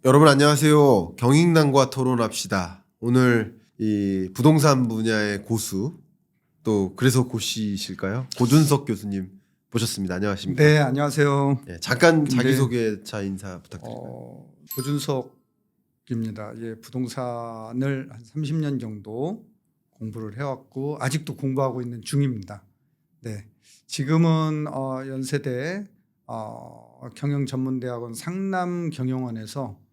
여러분 안녕하세요. 경익남과 토론합시다. 오늘 이 부동산 분야의 고수 또 그래서 고시실까요? 고준석 교수님 모셨습니다. 안녕하십니까? 네, 안녕하세요. 잠깐 네. 자기소개차 인사 부탁드립니다. 고준석입니다. 예, 부동산을 한 30년 정도 공부를 해왔고 아직도 공부하고 있는 중입니다. 네, 지금은 연세대 경영전문대학원 상남경영원에서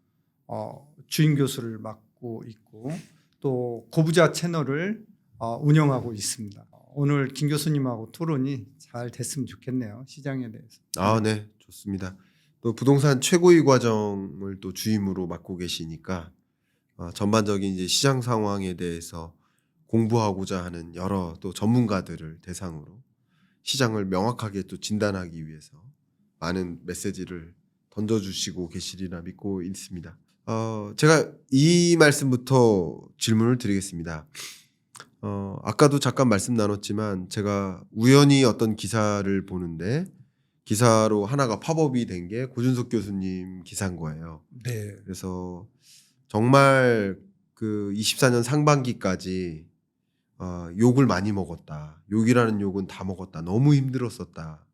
주임 교수를 맡고 있고 또 고부자 채널을 운영하고 있습니다. 오늘 김 교수님하고 토론이 잘 됐으면 좋겠네요. 시장에 대해서. 네, 좋습니다. 또 부동산 최고위 과정을 또 주임으로 맡고 계시니까 전반적인 이제 시장 상황에 대해서 공부하고자 하는 여러 또 전문가들을 대상으로 시장을 명확하게 또 진단하기 위해서 많은 메시지를 던져주시고 계시리라 믿고 있습니다. 제가 이 말씀부터 질문을 드리겠습니다. 아까도 잠깐 말씀 나눴지만 제가 우연히 어떤 기사를 보는데 기사로 하나가 팝업이 된 게 고준석 교수님 기사인 거예요. 네. 그래서 정말 그 24년 상반기까지 욕을 많이 먹었다. 욕이라는 욕은 다 먹었다. 너무 힘들었었다.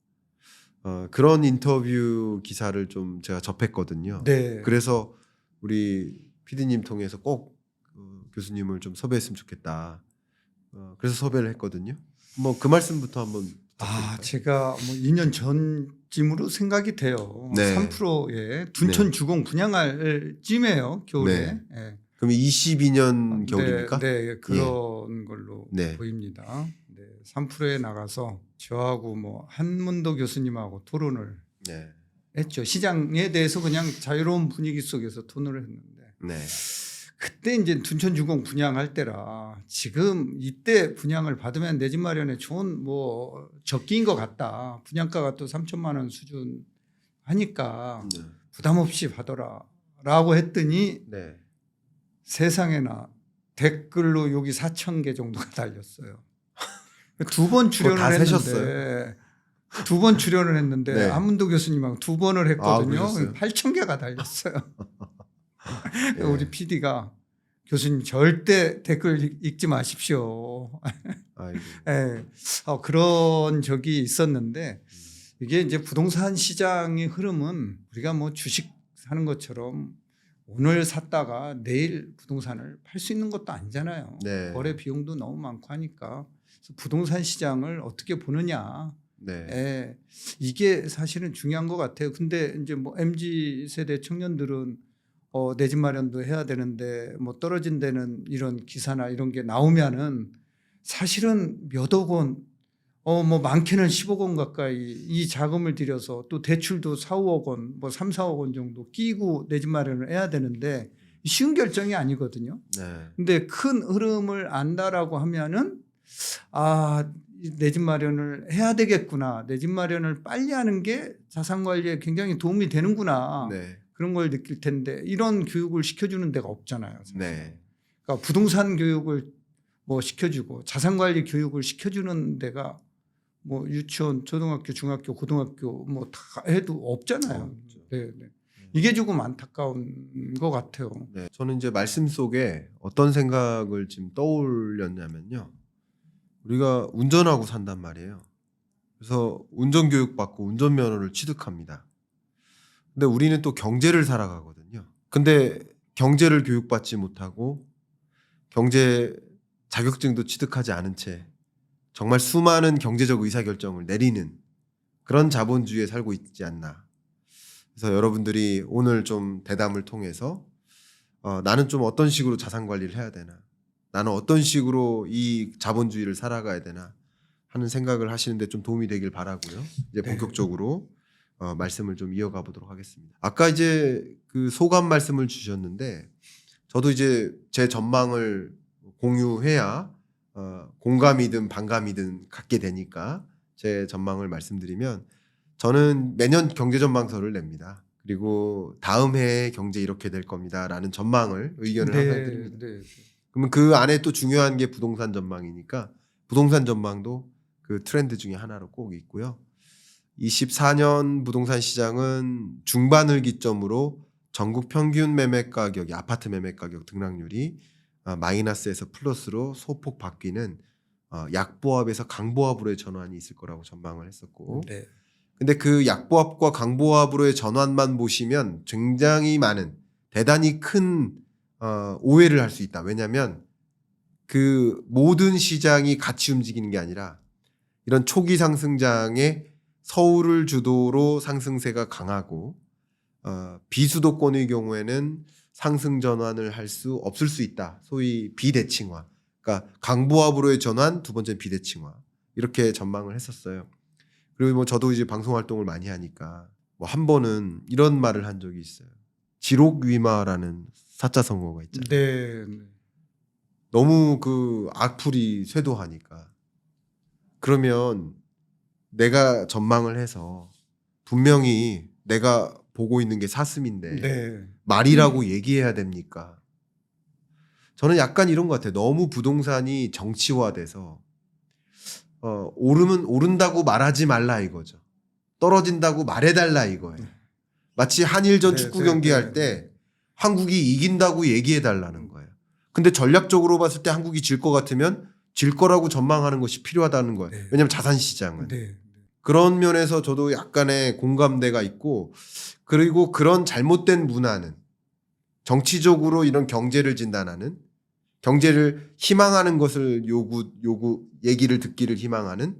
그런 인터뷰 기사를 좀 제가 접했거든요. 네. 그래서 우리 PD님 통해서 꼭 교수님을 좀 섭외했으면 좋겠다. 그래서 섭외를 했거든요. 뭐 그 말씀부터 한번 부탁드릴까요? 제가 뭐 2년 전쯤으로 생각이 돼요. 네. 3%의 둔촌 주공 분양할 쯤이에요, 겨울에. 네. 예. 그럼 22년 겨울입니까? 네, 그런 걸로 네. 보입니다. 네, 3%에 나가서 저하고 뭐 한문도 교수님하고 토론을 네. 했죠. 시장에 대해서 그냥 자유로운 분위기 속에서 토론을 했는데 네. 그때 이제 둔촌 주공 분양할 때라 지금 이때 분양을 받으면 내 집 마련에 좋은 뭐 적기인 것 같다. 분양가가 또 3천만 원 수준 하니까 네. 부담 없이 받아라라고 했더니 네. 세상에나 댓글로 욕이 4천 개 정도가 달렸어요. 두 번 출연을 다 했는데 세셨어요? 두 번 출연을 했는데 네. 한문도 교수님하고 두 번을 했거든요. 그러셨어요? 8천 개가 달렸어요. 네. 우리 PD가 교수님 절대 댓글 읽지 마십시오. 아이고. 네. 그런 적이 있었는데 이게 이제 부동산 시장의 흐름은 우리가 뭐 주식 사는 것처럼 오늘 샀다가 내일 부동산을 팔 수 있는 것도 아니잖아요. 네. 거래 비용도 너무 많고 하니까 그래서 부동산 시장을 어떻게 보느냐. 네. 이게 사실은 중요한 것 같아요. 근데 이제 뭐 MZ 세대 청년들은 내 집 마련도 해야 되는데 뭐 떨어진 데는 이런 기사나 이런 게 나오면은 사실은 몇억 원, 뭐 많게는 10억 원 가까이 이 자금을 들여서 또 대출도 4, 5억 원, 뭐 3, 4억 원 정도 끼고 내 집 마련을 해야 되는데 쉬운 결정이 아니거든요. 네. 근데 큰 흐름을 안다라고 하면은 내 집 마련을 해야 되겠구나. 내 집 마련을 빨리 하는 게 자산 관리에 굉장히 도움이 되는구나. 네. 그런 걸 느낄 텐데 이런 교육을 시켜주는 데가 없잖아요. 사실. 네. 그러니까 부동산 교육을 뭐 시켜주고 자산 관리 교육을 시켜주는 데가 뭐 유치원, 초등학교, 중학교, 고등학교 뭐 다 해도 없잖아요. 그렇죠. 네, 네. 이게 조금 안타까운 것 같아요. 네. 저는 이제 말씀 속에 어떤 생각을 지금 떠올렸냐면요. 우리가 운전하고 산단 말이에요. 그래서 운전교육 받고 운전면허를 취득합니다. 근데 우리는 또 경제를 살아가거든요. 근데 경제를 교육받지 못하고 경제 자격증도 취득하지 않은 채 정말 수많은 경제적 의사결정을 내리는 그런 자본주의에 살고 있지 않나. 그래서 여러분들이 오늘 좀 대담을 통해서 나는 좀 어떤 식으로 자산 관리를 해야 되나, 나는 어떤 식으로 이 자본주의를 살아가야 되나 하는 생각을 하시는데 좀 도움이 되길 바라고요. 이제 본격적으로 말씀을 좀 이어가 보도록 하겠습니다. 아까 이제 그 소감 말씀을 주셨는데 저도 이제 제 전망을 공유해야 공감이든 반감이든 갖게 되니까 제 전망을 말씀드리면 저는 매년 경제전망서를 냅니다. 그리고 다음 해에 경제 이렇게 될 겁니다라는 전망을 의견을 항상 드립니다. 네. 그러면 그 안에 또 중요한 게 부동산 전망이니까 부동산 전망도 그 트렌드 중에 하나로 꼭 있고요. 24년 부동산 시장은 중반을 기점으로 전국 평균 매매 가격이 아파트 매매 가격 등락률이 마이너스에서 플러스로 소폭 바뀌는 약보합에서 강보합으로의 전환이 있을 거라고 전망을 했었고, 네. 근데 그 약보합과 강보합으로의 전환만 보시면 굉장히 많은 대단히 큰 오해를 할 수 있다. 왜냐하면 그 모든 시장이 같이 움직이는 게 아니라 이런 초기 상승장에 서울을 주도로 상승세가 강하고 비수도권의 경우에는 상승 전환을 할 수 없을 수 있다. 소위 비대칭화. 그러니까 강보합으로의 전환, 두 번째 비대칭화. 이렇게 전망을 했었어요. 그리고 뭐 저도 이제 방송 활동을 많이 하니까 뭐 한 번은 이런 말을 한 적이 있어요. 지록위마라는 사자성어가 있잖아요. 네. 너무 그 악플이 쇄도하니까. 그러면 내가 전망을 해서 분명히 내가 보고 있는 게 사슴인데 네. 말이라고 얘기해야 됩니까? 저는 약간 이런 것 같아요. 너무 부동산이 정치화돼서 오르면 오른다고 말하지 말라 이거죠. 떨어진다고 말해달라 이거예요. 마치 한일전 네, 축구 네, 경기 네, 할 때 한국이 이긴다고 얘기해달라는 거예요. 근데 전략적으로 봤을 때 한국이 질 것 같으면 질 거라고 전망하는 것이 필요하다는 거예요. 네. 왜냐하면 자산시장은. 네. 그런 면에서 저도 약간의 공감대가 있고, 그리고 그런 잘못된 문화는 정치적으로 이런 경제를 진단하는, 경제를 희망하는 것을 얘기를 듣기를 희망하는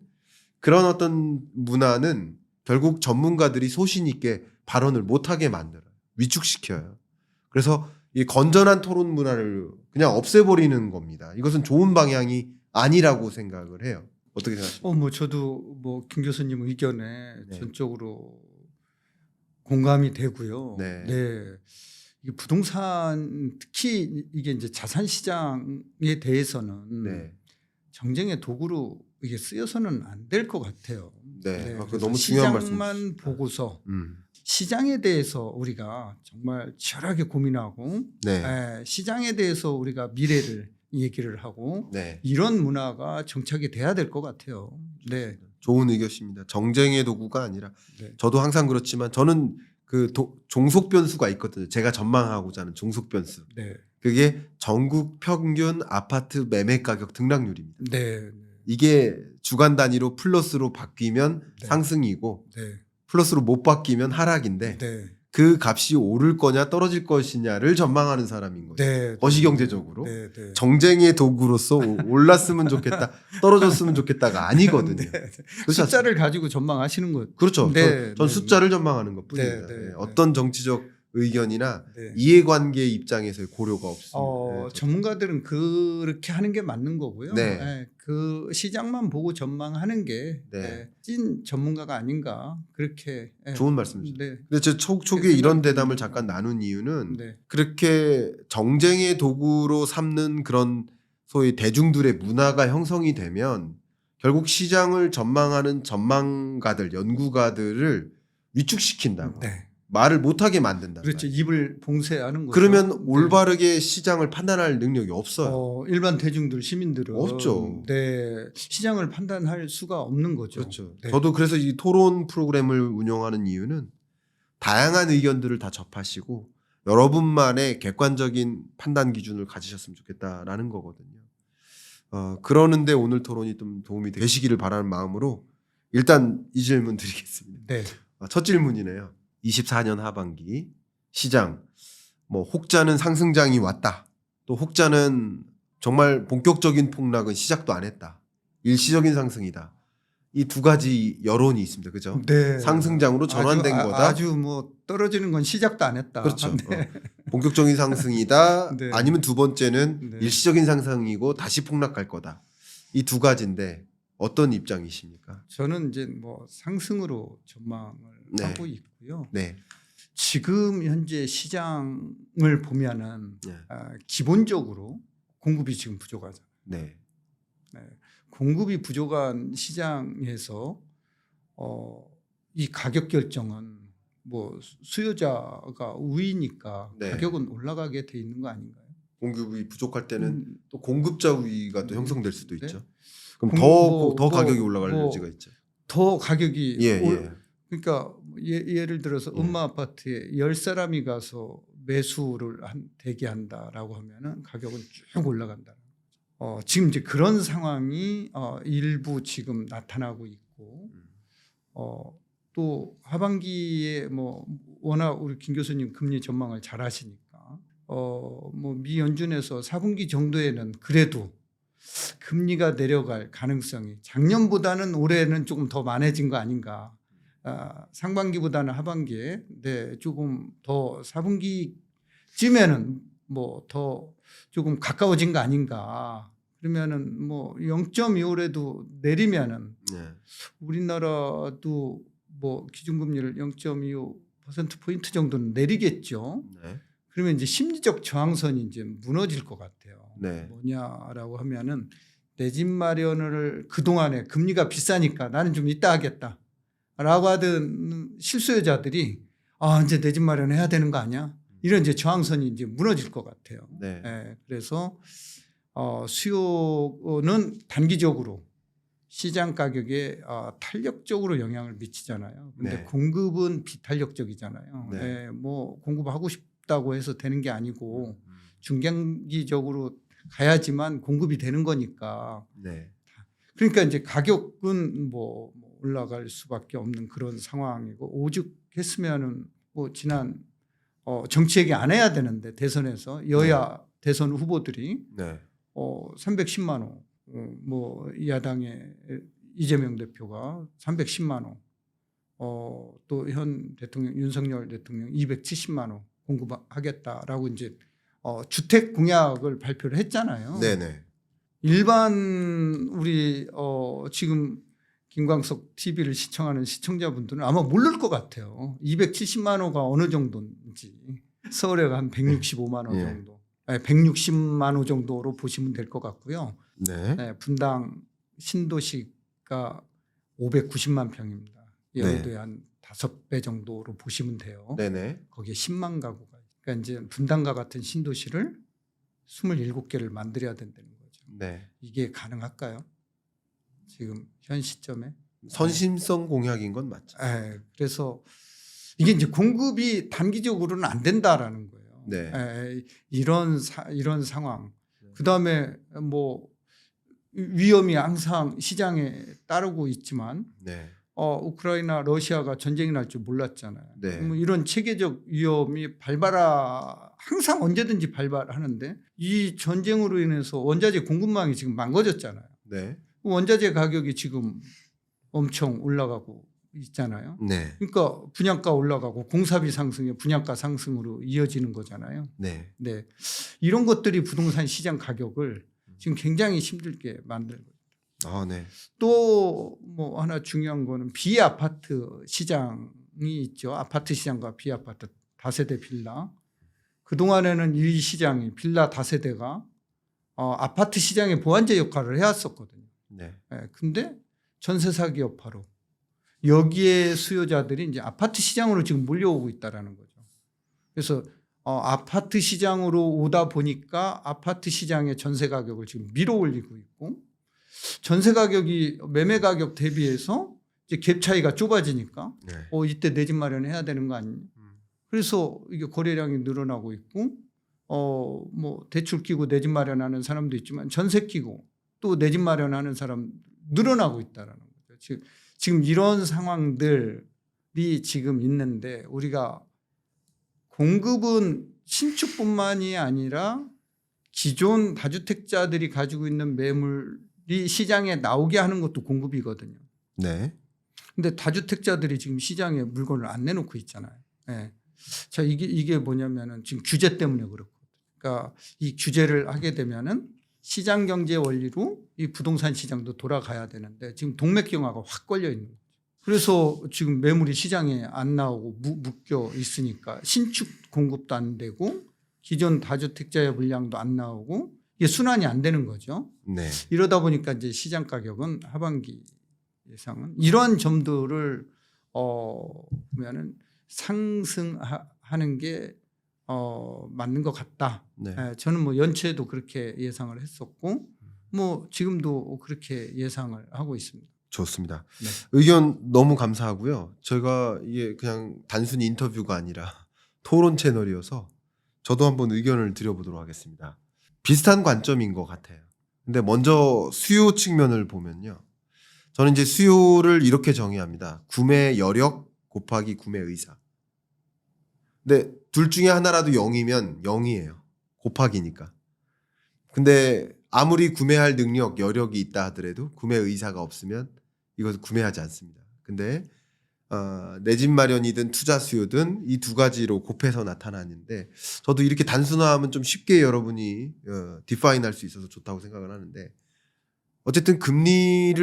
그런 어떤 문화는 결국 전문가들이 소신 있게 발언을 못하게 만들어요. 위축시켜요. 그래서 이 건전한 토론 문화를 그냥 없애버리는 겁니다. 이것은 좋은 방향이 아니라고 생각을 해요. 어떻게 생각하십니까? 뭐 저도 뭐 김 교수님 의견에 네. 전적으로 공감이 되고요. 네. 이게 부동산 특히 이게 이제 자산 시장에 대해서는 네. 정쟁의 도구로 이게 쓰여서는 안 될 것 같아요. 네. 그거 그래서 너무 중요한 시장만 말씀이십니다. 보고서 음. 시장에 대해서 우리가 정말 치열하게 고민하고 네. 시장에 대해서 우리가 미래를 얘기를 하고 네. 이런 문화가 정착이 돼야 될 것 같아요. 네. 좋은 의견입니다. 정쟁의 도구가 아니라 네. 저도 항상 그렇지만 저는 그 종속 변수가 있거든요. 제가 전망하고자 하는 종속 변수. 네. 그게 전국 평균 아파트 매매 가격 등락률입니다. 네. 이게 주간 단위로 플러스로 바뀌면 네. 상승이고 네. 플러스로 못 바뀌면 하락인데 네. 그 값이 오를 거냐 떨어질 것이냐를 전망하는 사람인 거예요. 네. 거시경제적으로. 네. 네. 정쟁의 도구로서 올랐으면 좋겠다, 떨어졌으면 좋겠다가 아니거든요. 네. 그렇지 숫자를 가지고 전망하시는 것. 그렇죠. 네. 전 네. 숫자를 전망하는 것뿐입니다. 네, 네, 네. 어떤 정치적 의견이나 네. 이해관계 입장에서의 고려가 없습니다. 네, 전문가들은 그렇게 하는 게 맞는 거고요. 네. 그 시장만 보고 전망하는 게 네. 찐 전문가가 아닌가 그렇게. 좋은 말씀이죠. 네. 근데 제 초기에 이런 대담을 잠깐 나눈 이유는 네. 그렇게 정쟁의 도구로 삼는 그런 소위 대중들의 문화가 형성이 되면 결국 시장을 전망하는 전망가들, 연구가들을 위축시킨다고. 네. 말을 못하게 만든다. 그렇죠. 입을 봉쇄하는 거죠. 그러면 네. 올바르게 시장을 판단할 능력이 없어요. 일반 대중들 시민들은 없죠. 네. 시장을 판단할 수가 없는 거죠. 그렇죠. 네. 저도 그래서 이 토론 프로그램을 운영하는 이유는 다양한 의견들을 다 접하시고 여러분만의 객관적인 판단 기준을 가지셨으면 좋겠다라는 거거든요. 그러는데 오늘 토론이 좀 도움이 되시기를 바라는 마음으로 일단 이 질문 드리겠습니다. 네. 첫 질문이네요. 24년 하반기 시장 뭐 혹자는 상승장이 왔다. 또 혹자는 정말 본격적인 폭락은 시작도 안 했다. 일시적인 상승이다. 이 두 가지 여론이 있습니다. 그죠? 네. 상승장으로 전환된 거다. 아주 뭐 떨어지는 건 시작도 안 했다. 그렇죠. 네. 본격적인 상승이다. 네. 아니면 두 번째는 네. 일시적인 상승이고 다시 폭락할 거다. 이 두 가지인데 어떤 입장이십니까? 저는 이제 뭐 상승으로 전망을 네. 하고 있고요. 네. 지금 현재 시장을 보면은 네. 기본적으로 공급이 지금 부족하잖아요. 네. 네. 공급이 부족한 시장에서 이 가격 결정은 뭐 수요자가 우위니까 네. 가격은 올라가게 돼 있는 거 아닌가요? 공급이 부족할 때는 또 공급자 우위가 또 형성될 수도 네. 있죠. 그럼 공- 더 뭐, 가격이 올라갈 뭐 여지가 있죠. 더 가격이 예. 그러니까 예를 들어서 예. 음마 아파트에 10사람이 가서 매수를 대기한다라고 하면은 가격은 쭉 올라간다. 지금 이제 그런 상황이 일부 지금 나타나고 있고 또 하반기에 뭐 워낙 우리 김 교수님 금리 전망을 잘 하시니까 뭐 미 연준에서 4분기 정도에는 그래도 금리가 내려갈 가능성이 작년보다는 올해는 조금 더 많아진 거 아닌가. 상반기보다는 하반기에 조금 더 4분기쯤에는 뭐 더 조금 가까워진 거 아닌가. 그러면은 뭐 0.25라도 내리면은 네. 우리나라도 뭐 기준금리를 0.25% 정도는 내리겠죠. 네. 그러면 이제 심리적 저항선이 이제 무너질 것 같아요. 네. 뭐냐라고 하면은 내 집 마련을 그동안에 금리가 비싸니까 나는 좀 이따 하겠다라고 하던 실수요자들이 이제 내 집 마련해야 되는 거 아니야? 이런 이제 저항선이 이제 무너질 것 같아요. 네. 그래서 수요는 단기적으로 시장 가격에 탄력적으로 영향을 미치잖아요. 근데 네. 공급은 비탄력적이잖아요. 네. 뭐 공급하고 싶다고 해서 되는 게 아니고 중장기적으로 가야지만 공급이 되는 거니까. 네. 그러니까 이제 가격은 뭐 올라갈 수밖에 없는 그런 상황이고 오죽했으면은 뭐 지난 정치 얘기 안 해야 되는데 대선에서 여야 대선 후보들이 네. 310만 원, 뭐 야당의 이재명 대표가 310만 원, 또 현 대통령 윤석열 대통령 270만 원 공급하겠다라고 이제 주택 공약을 발표를 했잖아요. 네네. 일반 우리 지금 김광석 TV를 시청하는 시청자분들은 아마 모를 것 같아요. 270만 원가 어느 정도인지 서울에 한 165만 원 예. 정도, 160만 원 정도로 보시면 될 것 같고요. 네. 분당 신도시가 590만 평입니다. 여의도의 한 5배 정도로 보시면 돼요. 네네. 거기에 10만 가구가. 그러니까 이제 분당과 같은 신도시를 27개를 만들어야 된다는 거죠. 네. 이게 가능할까요? 지금 현 시점에? 선심성 공약인 건 맞죠. 그래서 이게 이제 공급이 단기적으로는 안 된다라는 거예요. 네. 이런 상황. 그다음에 뭐 위험이 항상 시장에 따르고 있지만 네. 우크라이나 러시아가 전쟁이 날 줄 몰랐잖아요. 네. 뭐 이런 체계적 위험이 항상 언제든지 발발하는데 이 전쟁으로 인해서 원자재 공급망이 지금 망가졌잖아요. 네. 원자재 가격이 지금 엄청 올라가고 있잖아요. 네. 그러니까 분양가 올라가고 공사비 상승에 분양가 상승으로 이어지는 거잖아요. 네. 네. 이런 것들이 부동산 시장 가격을 지금 굉장히 힘들게 만들고 아, 네. 또 뭐 하나 중요한 거는 비아파트 시장이 있죠. 아파트 시장과 비아파트 다세대 빌라. 그동안에는 이 시장이 빌라 다세대가 아파트 시장의 보완제 역할을 해왔었거든요. 네. 근데 전세 사기 여파로 여기에 수요자들이 이제 아파트 시장으로 지금 몰려오고 있다라는 거죠. 그래서 아파트 시장으로 오다 보니까 아파트 시장의 전세 가격을 지금 밀어 올리고 있고 전세 가격이 매매 가격 대비해서 이제 갭 차이가 좁아지니까 네. 이때 내 집 마련해야 되는 거 아니냐. 그래서 이게 거래량이 늘어나고 있고 뭐 대출 끼고 내 집 마련하는 사람도 있지만 전세 끼고 또 내 집 마련하는 사람 늘어나고 있다라는 거죠. 지금 이런 상황들이 지금 있는데 우리가 공급은 신축뿐만이 아니라 기존 다주택자들이 가지고 있는 매물이 시장에 나오게 하는 것도 공급이거든요. 네. 근데 다주택자들이 지금 시장에 물건을 안 내놓고 있잖아요. 자, 이게 뭐냐면은 지금 규제 때문에 그렇거든요. 그러니까 이 규제를 하게 되면은 시장 경제 원리로 이 부동산 시장도 돌아가야 되는데 지금 동맥경화가 확 걸려 있는 거죠. 그래서 지금 매물이 시장에 안 나오고 묶여 있으니까 신축 공급도 안 되고 기존 다주택자의 물량도 안 나오고 이게 순환이 안 되는 거죠. 네. 이러다 보니까 이제 시장 가격은 하반기 예상은 이러한 점들을 보면은 상승하는 게 맞는 것 같다. 네. 저는 뭐 연초에도 그렇게 예상을 했었고 뭐 지금도 그렇게 예상을 하고 있습니다. 좋습니다. 네. 의견 너무 감사하고요. 제가 이게 그냥 단순히 인터뷰가 아니라 토론 채널이어서 저도 한번 의견을 드려보도록 하겠습니다. 비슷한 관점인 것 같아요. 근데 먼저 수요 측면을 보면요. 저는 이제 수요를 이렇게 정의합니다. 구매 여력 곱하기 구매 의사. 근데 둘 중에 하나라도 0이면 0이에요. 곱하기니까. 근데 아무리 구매할 능력, 여력이 있다 하더라도 구매 의사가 없으면 이것을 구매하지 않습니다. 근데 내 집 마련이든 투자 수요든 이 두 가지로 곱해서 나타나는데 저도 이렇게 단순화하면 좀 쉽게 여러분이 디파인할 수 있어서 좋다고 생각을 하는데 어쨌든 금리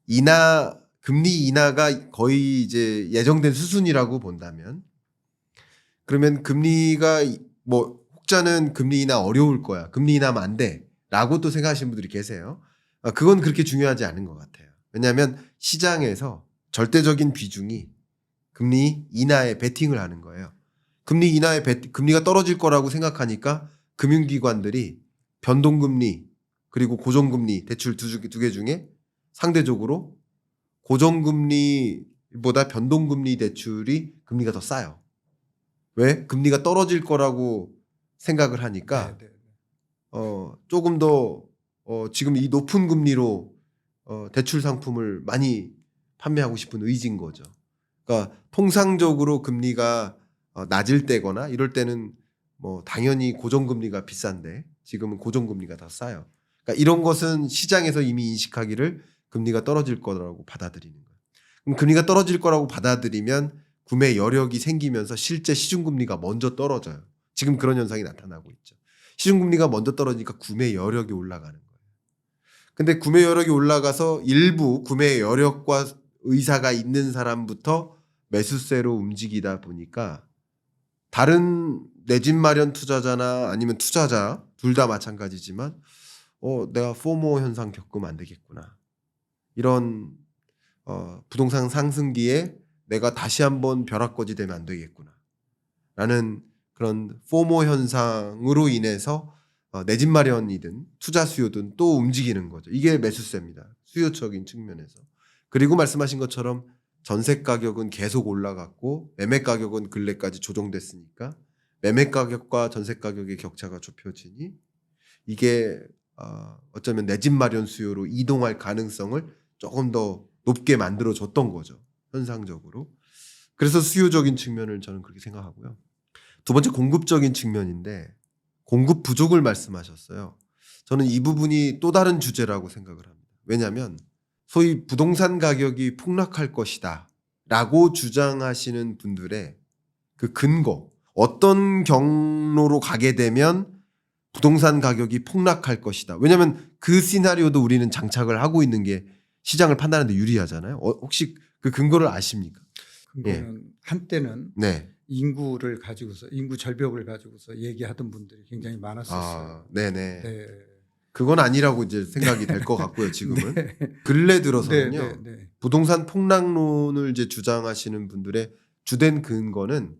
인하가 거의 이제 예정된 수순이라고 본다면 그러면 금리가 뭐 혹자는 금리 인하 어려울 거야. 금리 인하하면 안 돼. 라고 또 생각하시는 분들이 계세요. 그건 그렇게 중요하지 않은 것 같아요. 왜냐하면 시장에서 절대적인 비중이 금리 인하에 베팅을 하는 거예요. 금리가 떨어질 거라고 생각하니까 금융기관들이 변동금리 그리고 고정금리 대출 두 개 중에 상대적으로 고정금리보다 변동금리 대출이 금리가 더 싸요. 왜? 금리가 떨어질 거라고 생각을 하니까 네, 네. 조금 더 지금 이 높은 금리로 대출 상품을 많이 판매하고 싶은 의지인 거죠. 그러니까 통상적으로 금리가 낮을 때거나 이럴 때는 뭐 당연히 고정금리가 비싼데 지금은 고정금리가 더 싸요. 그러니까 이런 것은 시장에서 이미 인식하기를 금리가 떨어질 거라고 받아들이는 거예요. 그럼 금리가 떨어질 거라고 받아들이면 구매 여력이 생기면서 실제 시중금리가 먼저 떨어져요. 지금 그런 현상이 나타나고 있죠. 시중금리가 먼저 떨어지니까 구매 여력이 올라가는 거예요. 근데 구매 여력이 올라가서 일부 구매 여력과 의사가 있는 사람부터 매수세로 움직이다 보니까 다른 내 집 마련 투자자나 아니면 투자자 둘 다 마찬가지지만 내가 포모 현상 겪으면 안 되겠구나. 이런 부동산 상승기에 내가 다시 한번 벼락거지 되면 안 되겠구나. 라는 그런 포모 현상으로 인해서 내 집 마련이든 투자 수요든 또 움직이는 거죠. 이게 매수세입니다. 수요적인 측면에서. 그리고 말씀하신 것처럼 전세 가격은 계속 올라갔고 매매 가격은 근래까지 조정됐으니까 매매 가격과 전세 가격의 격차가 좁혀지니 이게 어쩌면 내 집 마련 수요로 이동할 가능성을 조금 더 높게 만들어줬던 거죠. 현상적으로. 그래서 수요적인 측면을 저는 그렇게 생각하고요. 두 번째 공급적인 측면인데 공급 부족을 말씀하셨어요. 저는 이 부분이 또 다른 주제라고 생각을 합니다. 왜냐하면 소위 부동산 가격이 폭락할 것이다 라고 주장하시는 분들의 그 근거, 어떤 경로로 가게 되면 부동산 가격이 폭락할 것이다. 왜냐하면 그 시나리오도 우리는 장착을 하고 있는 게 시장을 판단하는 데 유리하잖아요. 혹시 그 근거를 아십니까? 그거는 한때는 네. 인구를 가지고서 인구 절벽을 가지고서 얘기하던 분들이 굉장히 많았었어요. 네네. 네. 그건 아니라고 이제 생각이 될 것 같고요. 지금은 네. 근래 들어서는요. 네, 네, 네. 부동산 폭락론을 이제 주장하시는 분들의 주된 근거는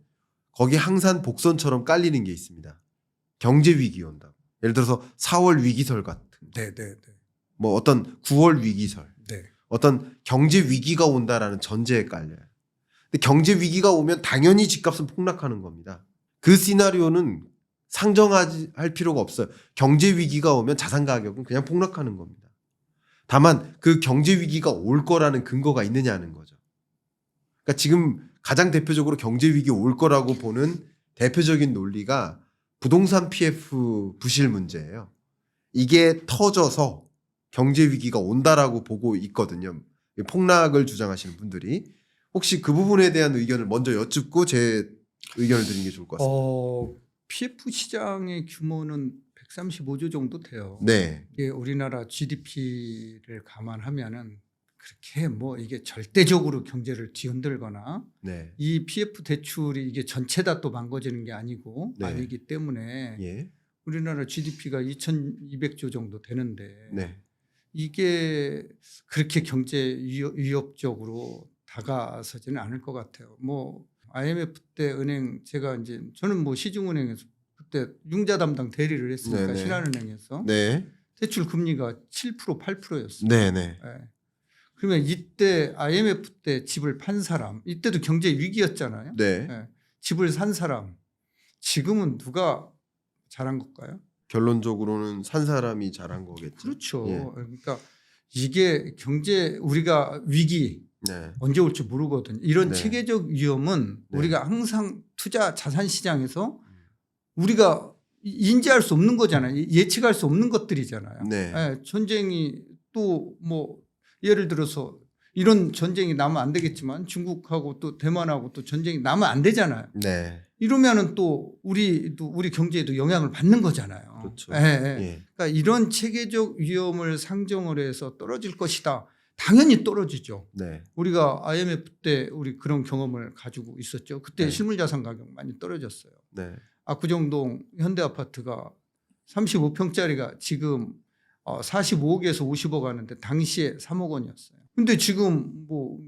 거기 항상 복선처럼 깔리는 게 있습니다. 경제 위기 온다고. 예를 들어서 4월 위기설 같은. 네, 네, 네. 뭐 어떤 9월 위기설. 네. 어떤 경제 위기가 온다라는 전제에 깔려요. 근데 경제 위기가 오면 당연히 집값은 폭락하는 겁니다. 그 시나리오는 상정할 필요가 없어요. 경제 위기가 오면 자산 가격은 그냥 폭락하는 겁니다. 다만 그 경제 위기가 올 거라는 근거가 있느냐는 거죠. 그러니까 지금 가장 대표적으로 경제 위기 올 거라고 보는 대표적인 논리가 부동산 PF 부실 문제예요. 이게 터져서 경제 위기가 온다라고 보고 있거든요. 폭락을 주장하시는 분들이 혹시 그 부분에 대한 의견을 먼저 여쭙고 제 의견을 드리는 게 좋을 것 같습니다. PF 시장의 규모는 135조 정도 돼요. 네. 이게 우리나라 GDP를 감안하면은 그렇게 뭐 이게 절대적으로 경제를 뒤흔들거나 네. 이 PF 대출이 이게 전체 다 또 망가지는 게 아니고 네. 아니기 때문에 예. 우리나라 GDP가 2,200조 정도 되는데 네. 이게 그렇게 경제 위협적으로 다가서지는 않을 것 같아요. 뭐 IMF 때 은행 제가 이제 저는 뭐 시중은행에서 그때 융자 담당 대리를 했으니까 네네. 신한은행에서 네. 대출 금리가 7% 8%였어요. 네, 네. 그러면 이때 IMF 때 집을 판 사람, 이때도 경제 위기였잖아요. 네. 예. 집을 산 사람, 지금은 누가 잘한 걸까요? 결론적으로는 산 사람이 잘한 거겠죠. 그렇죠. 예. 그러니까 이게 경제 우리가 위기 네. 언제 올지 모르거든요. 이런 네. 체계적 위험은 네. 우리가 항상 투자 자산 시장에서 우리가 인지할 수 없는 거잖아요. 예측할 수 없는 것들이잖아요. 네. 예, 전쟁이 또 뭐 예를 들어서 이런 전쟁이 나면 안 되겠지만 중국하고 또 대만하고 또 전쟁이 나면 안 되잖아요. 네. 이러면은 또 우리 경제에도 영향을 받는 거잖아요. 그렇죠. 예, 예. 예. 그러니까 이런 체계적 위험을 상정을 해서 떨어질 것이다. 당연히 떨어지죠. 네. 우리가 IMF 때 우리 그런 경험을 가지고 있었죠. 그때 네. 실물자산 가격 많이 떨어졌어요. 네. 압구정동 현대아파트가 35평짜리가 지금 45억에서 50억 하는데 당시에 3억 원이었어요. 근데 지금 뭐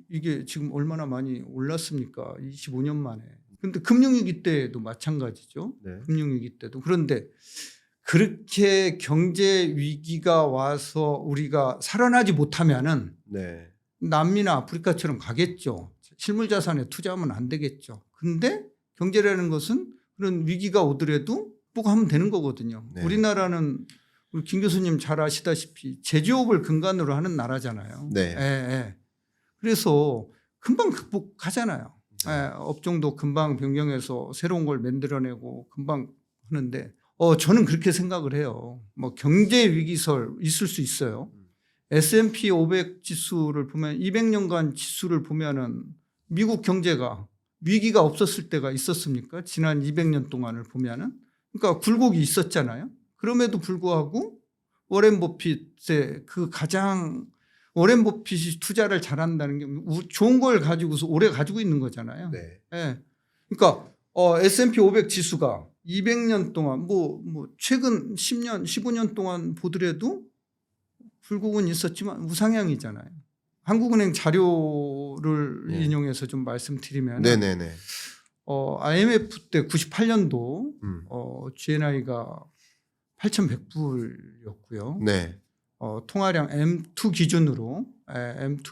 이게 지금 얼마나 많이 올랐습니까? 25년 만에. 근데 금융위기 때도 마찬가지죠. 네. 금융위기 때도. 그런데 그렇게 경제 위기가 와서 우리가 살아나지 못하면은 네. 남미나 아프리카처럼 가겠죠. 실물 자산에 투자하면 안 되겠죠. 근데 경제라는 것은 그런 위기가 오더라도 꼭 하면 되는 거거든요. 네. 우리나라는 우리 김 교수님 잘 아시다시피 제조업을 근간으로 하는 나라잖아요. 네. 예, 예. 그래서 금방 극복하잖아요. 네. 예, 업종도 금방 변경해서 새로운 걸 만들어내고 금방 하는데 저는 그렇게 생각을 해요. 뭐 경제 위기설 있을 수 있어요. S&P 500 지수를 보면 200년간 지수를 보면은 미국 경제가 위기가 없었을 때가 있었습니까? 지난 200년 동안을 보면은 그러니까 굴곡이 있었잖아요. 그럼에도 불구하고 워렌 버핏의 워렌 버핏이 투자를 잘한다는 게 좋은 걸 가지고서 오래 가지고 있는 거잖아요. 네. 예. 그러니까 S&P 500 지수가 200년 동안 뭐 최근 10년, 15년 동안 보더라도 굴곡은 있었지만 우상향이잖아요. 한국은행 자료를 네. 인용해서 좀 말씀드리면 네네네. IMF 때 98년도 GNI가 8,100불이었고요. 네. 통화량 M2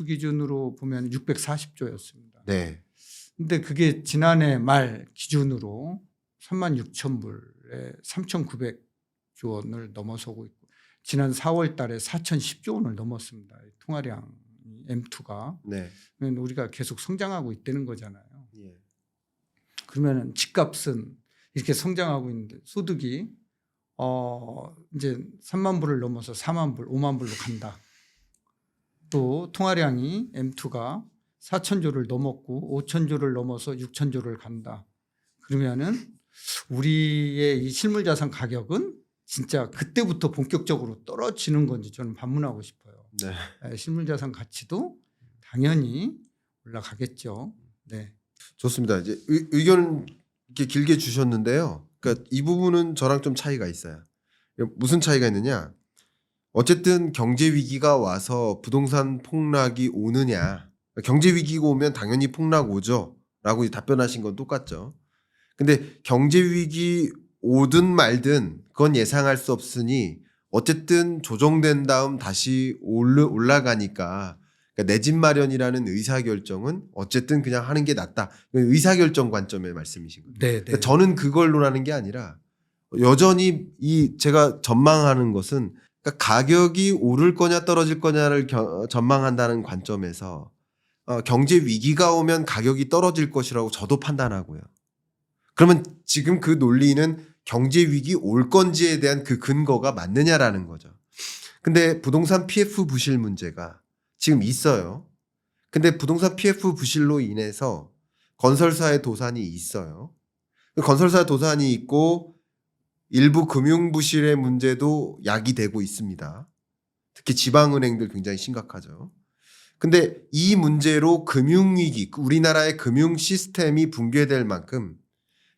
기준으로 보면 640조였습니다. 네. 근데 그게 지난해 말 기준으로 36,000불에 3,900조 원을 넘어서고 있고 지난 4월 달에 4,010조 원을 넘었습니다. 통화량 M2가. 네. 우리가 계속 성장하고 있다는 거잖아요. 예. 그러면 집값은 이렇게 성장하고 있는데 소득이 이제 3만 불을 넘어서 4만 불, 5만 불로 간다. 또 통화량이 M2가 4,000조를 넘었고 5,000조를 넘어서 6,000조를 간다. 그러면은 우리의 이 실물자산 가격은 진짜 그때부터 본격적으로 떨어지는 건지 저는 반문하고 싶어요. 네. 실물자산 가치도 당연히 올라가겠죠. 네. 좋습니다. 이제 의견 이렇게 길게 주셨는데요. 그러니까 이 부분은 저랑 좀 차이가 있어요. 무슨 차이가 있느냐? 어쨌든 경제 위기가 와서 부동산 폭락이 오느냐? 경제 위기가 오면 당연히 폭락 오죠라고 답변하신 건 똑같죠. 근데 경제 위기 오든 말든 그건 예상할 수 없으니 어쨌든 조정된 다음 다시 올라가니까 그러니까 내 집 마련이라는 의사결정은 어쨌든 그냥 하는 게 낫다. 의사결정 관점의 말씀이신 거예요. 네, 네. 그러니까 저는 그걸로라는 게 아니라 여전히 제가 전망하는 것은 그러니까 가격이 오를 거냐 떨어질 거냐를 전망한다는 관점에서 경제 위기가 오면 가격이 떨어질 것이라고 저도 판단하고요. 그러면 지금 그 논리는 경제 위기 올 건지에 대한 그 근거가 맞느냐라는 거죠. 근데 부동산 PF 부실 문제가 지금 있어요. 근데 부동산 PF 부실로 인해서 건설사의 도산이 있어요. 건설사 도산이 있고 일부 금융 부실의 문제도 야기되고 있습니다. 특히 지방은행들 굉장히 심각하죠. 근데 이 문제로 금융위기, 우리나라의 금융 시스템이 붕괴될 만큼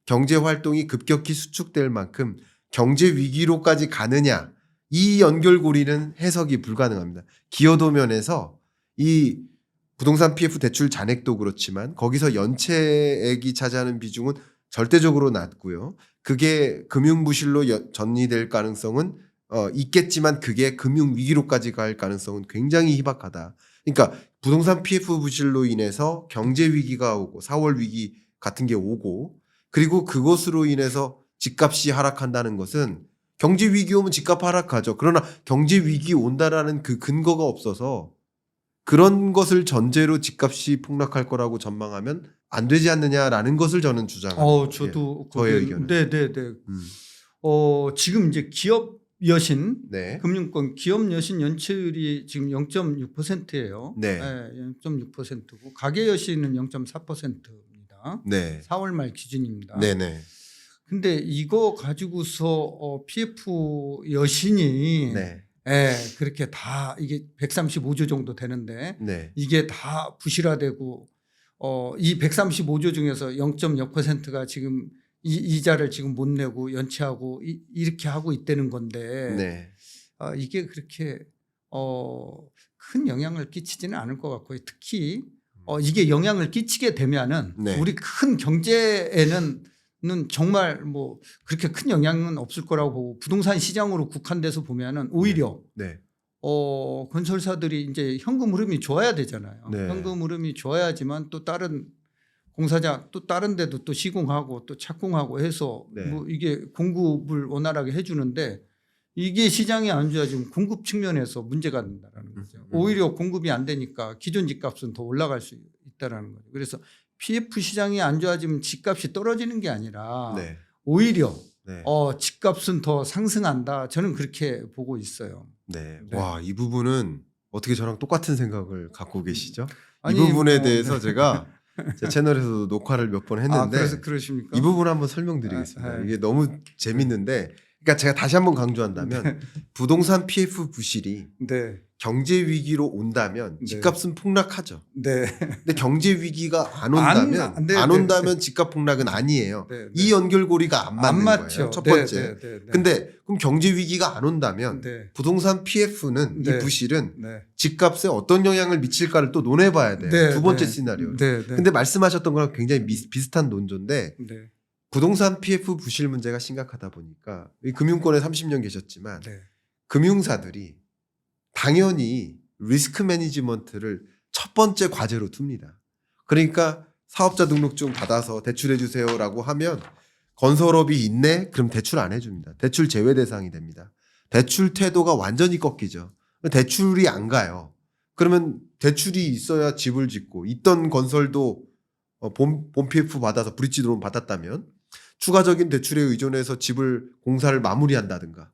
경제 활동이 급격히 수축될 만큼 경제 위기로까지 가느냐, 이 연결고리는 해석이 불가능합니다. 기여도 면에서 이 부동산 PF 대출 잔액도 그렇지만 거기서 연체액이 차지하는 비중은 절대적으로 낮고요. 그게 금융부실로 전이될 가능성은 있겠지만 그게 금융 위기로까지 갈 가능성은 굉장히 희박하다. 그러니까 부동산 PF 부실로 인해서 경제 위기가 오고 4월 위기 같은 게 오고 그리고 그것으로 인해서 집값이 하락한다는 것은 경제 위기 오면 집값 하락하죠. 그러나 경제 위기 온다라는 그 근거가 없어서 그런 것을 전제로 집값이 폭락할 거라고 전망하면 안 되지 않느냐라는 것을 저는 주장합니다. 저도 저의 거기에- 의견은. 네네네. 음. 지금 이제 기업 여신 네. 금융권 기업 여신 연체율이 지금 0.6%예요. 네. 0.6%고 가계 여신은 0.4%입니다. 네. 4월 말 기준입니다. 네네. 근데 이거 가지고서 PF 여신이 네. 그렇게 다 이게 135조 정도 되는데 네. 이게 다 부실화되고 이 135조 중에서 0.6%가 지금 이자를 지금 못 내고 연체하고 이렇게 하고 있다는 건데 네. 이게 그렇게 큰 영향을 끼치지는 않을 것 같고요. 특히 이게 영향을 끼치게 되면은 네. 우리 큰 경제에는 정말 뭐 그렇게 큰 영향은 없을 거라고 보고 부동산 시장으로 국한돼서 보면은 오히려 네. 건설사들이 이제 현금 흐름이 좋아야 되잖아요. 네. 현금 흐름이 좋아야지만 또 다른 공사장 또 다른 데도 또 시공하고 또 착공하고 해서 네. 뭐 이게 공급을 원활하게 해주는데 이게 시장이 안 좋아지면 공급 측면에서 문제가 된다라는 거죠. 오히려 공급이 안 되니까 기존 집값은 더 올라갈 수 있다라는 거죠. 그래서 PF 시장이 안 좋아지면 집값이 떨어지는 게 아니라 네. 오히려 네. 집값은 더 상승한다. 저는 그렇게 보고 있어요. 네. 네. 와, 이 부분은 어떻게 저랑 똑같은 생각을 갖고 계시죠? 아니, 이 부분에 뭐, 대해서 제가 제 채널에서도 녹화를 몇 번 했는데 그래서 그러십니까? 이 부분 한번 설명드리겠습니다. 아, 네. 이게 너무 재밌는데 그러니까 제가 다시 한번 강조한다면 부동산 PF 부실이 네, 경제 위기로 온다면 네. 집값은 폭락하죠. 네, 근데 경제 위기가 안 온다면 네, 안 네, 온다면 집값 폭락은 아니에요. 네, 네. 이 연결고리가 안 맞는 맞죠. 거예요. 첫 번째. 네, 네, 네, 네. 근데 그럼 경제 위기가 안 온다면 네, 부동산 PF는 네. 이 부실은 네. 집값에 어떤 영향을 미칠까를 또 논해봐야 돼요. 네, 두 번째 네. 시나리오. 네, 네. 근데 말씀하셨던 거랑 굉장히 비슷한 논조인데 네, 부동산 PF 부실 문제가 심각하다 보니까 이 금융권에 30년 계셨지만 네. 금융사들이 당연히 리스크 매니지먼트를 첫 번째 과제로 둡니다. 그러니까 사업자 등록증 받아서 대출해 주세요라고 하면 건설업이 있네? 그럼 대출 안 해줍니다. 대출 제외 대상이 됩니다. 대출 태도가 완전히 꺾이죠. 대출이 안 가요. 그러면 대출이 있어야 집을 짓고 있던 건설도 본 PF 받아서 브릿지 드론 받았다면 추가적인 대출에 의존해서 집을 공사를 마무리한다든가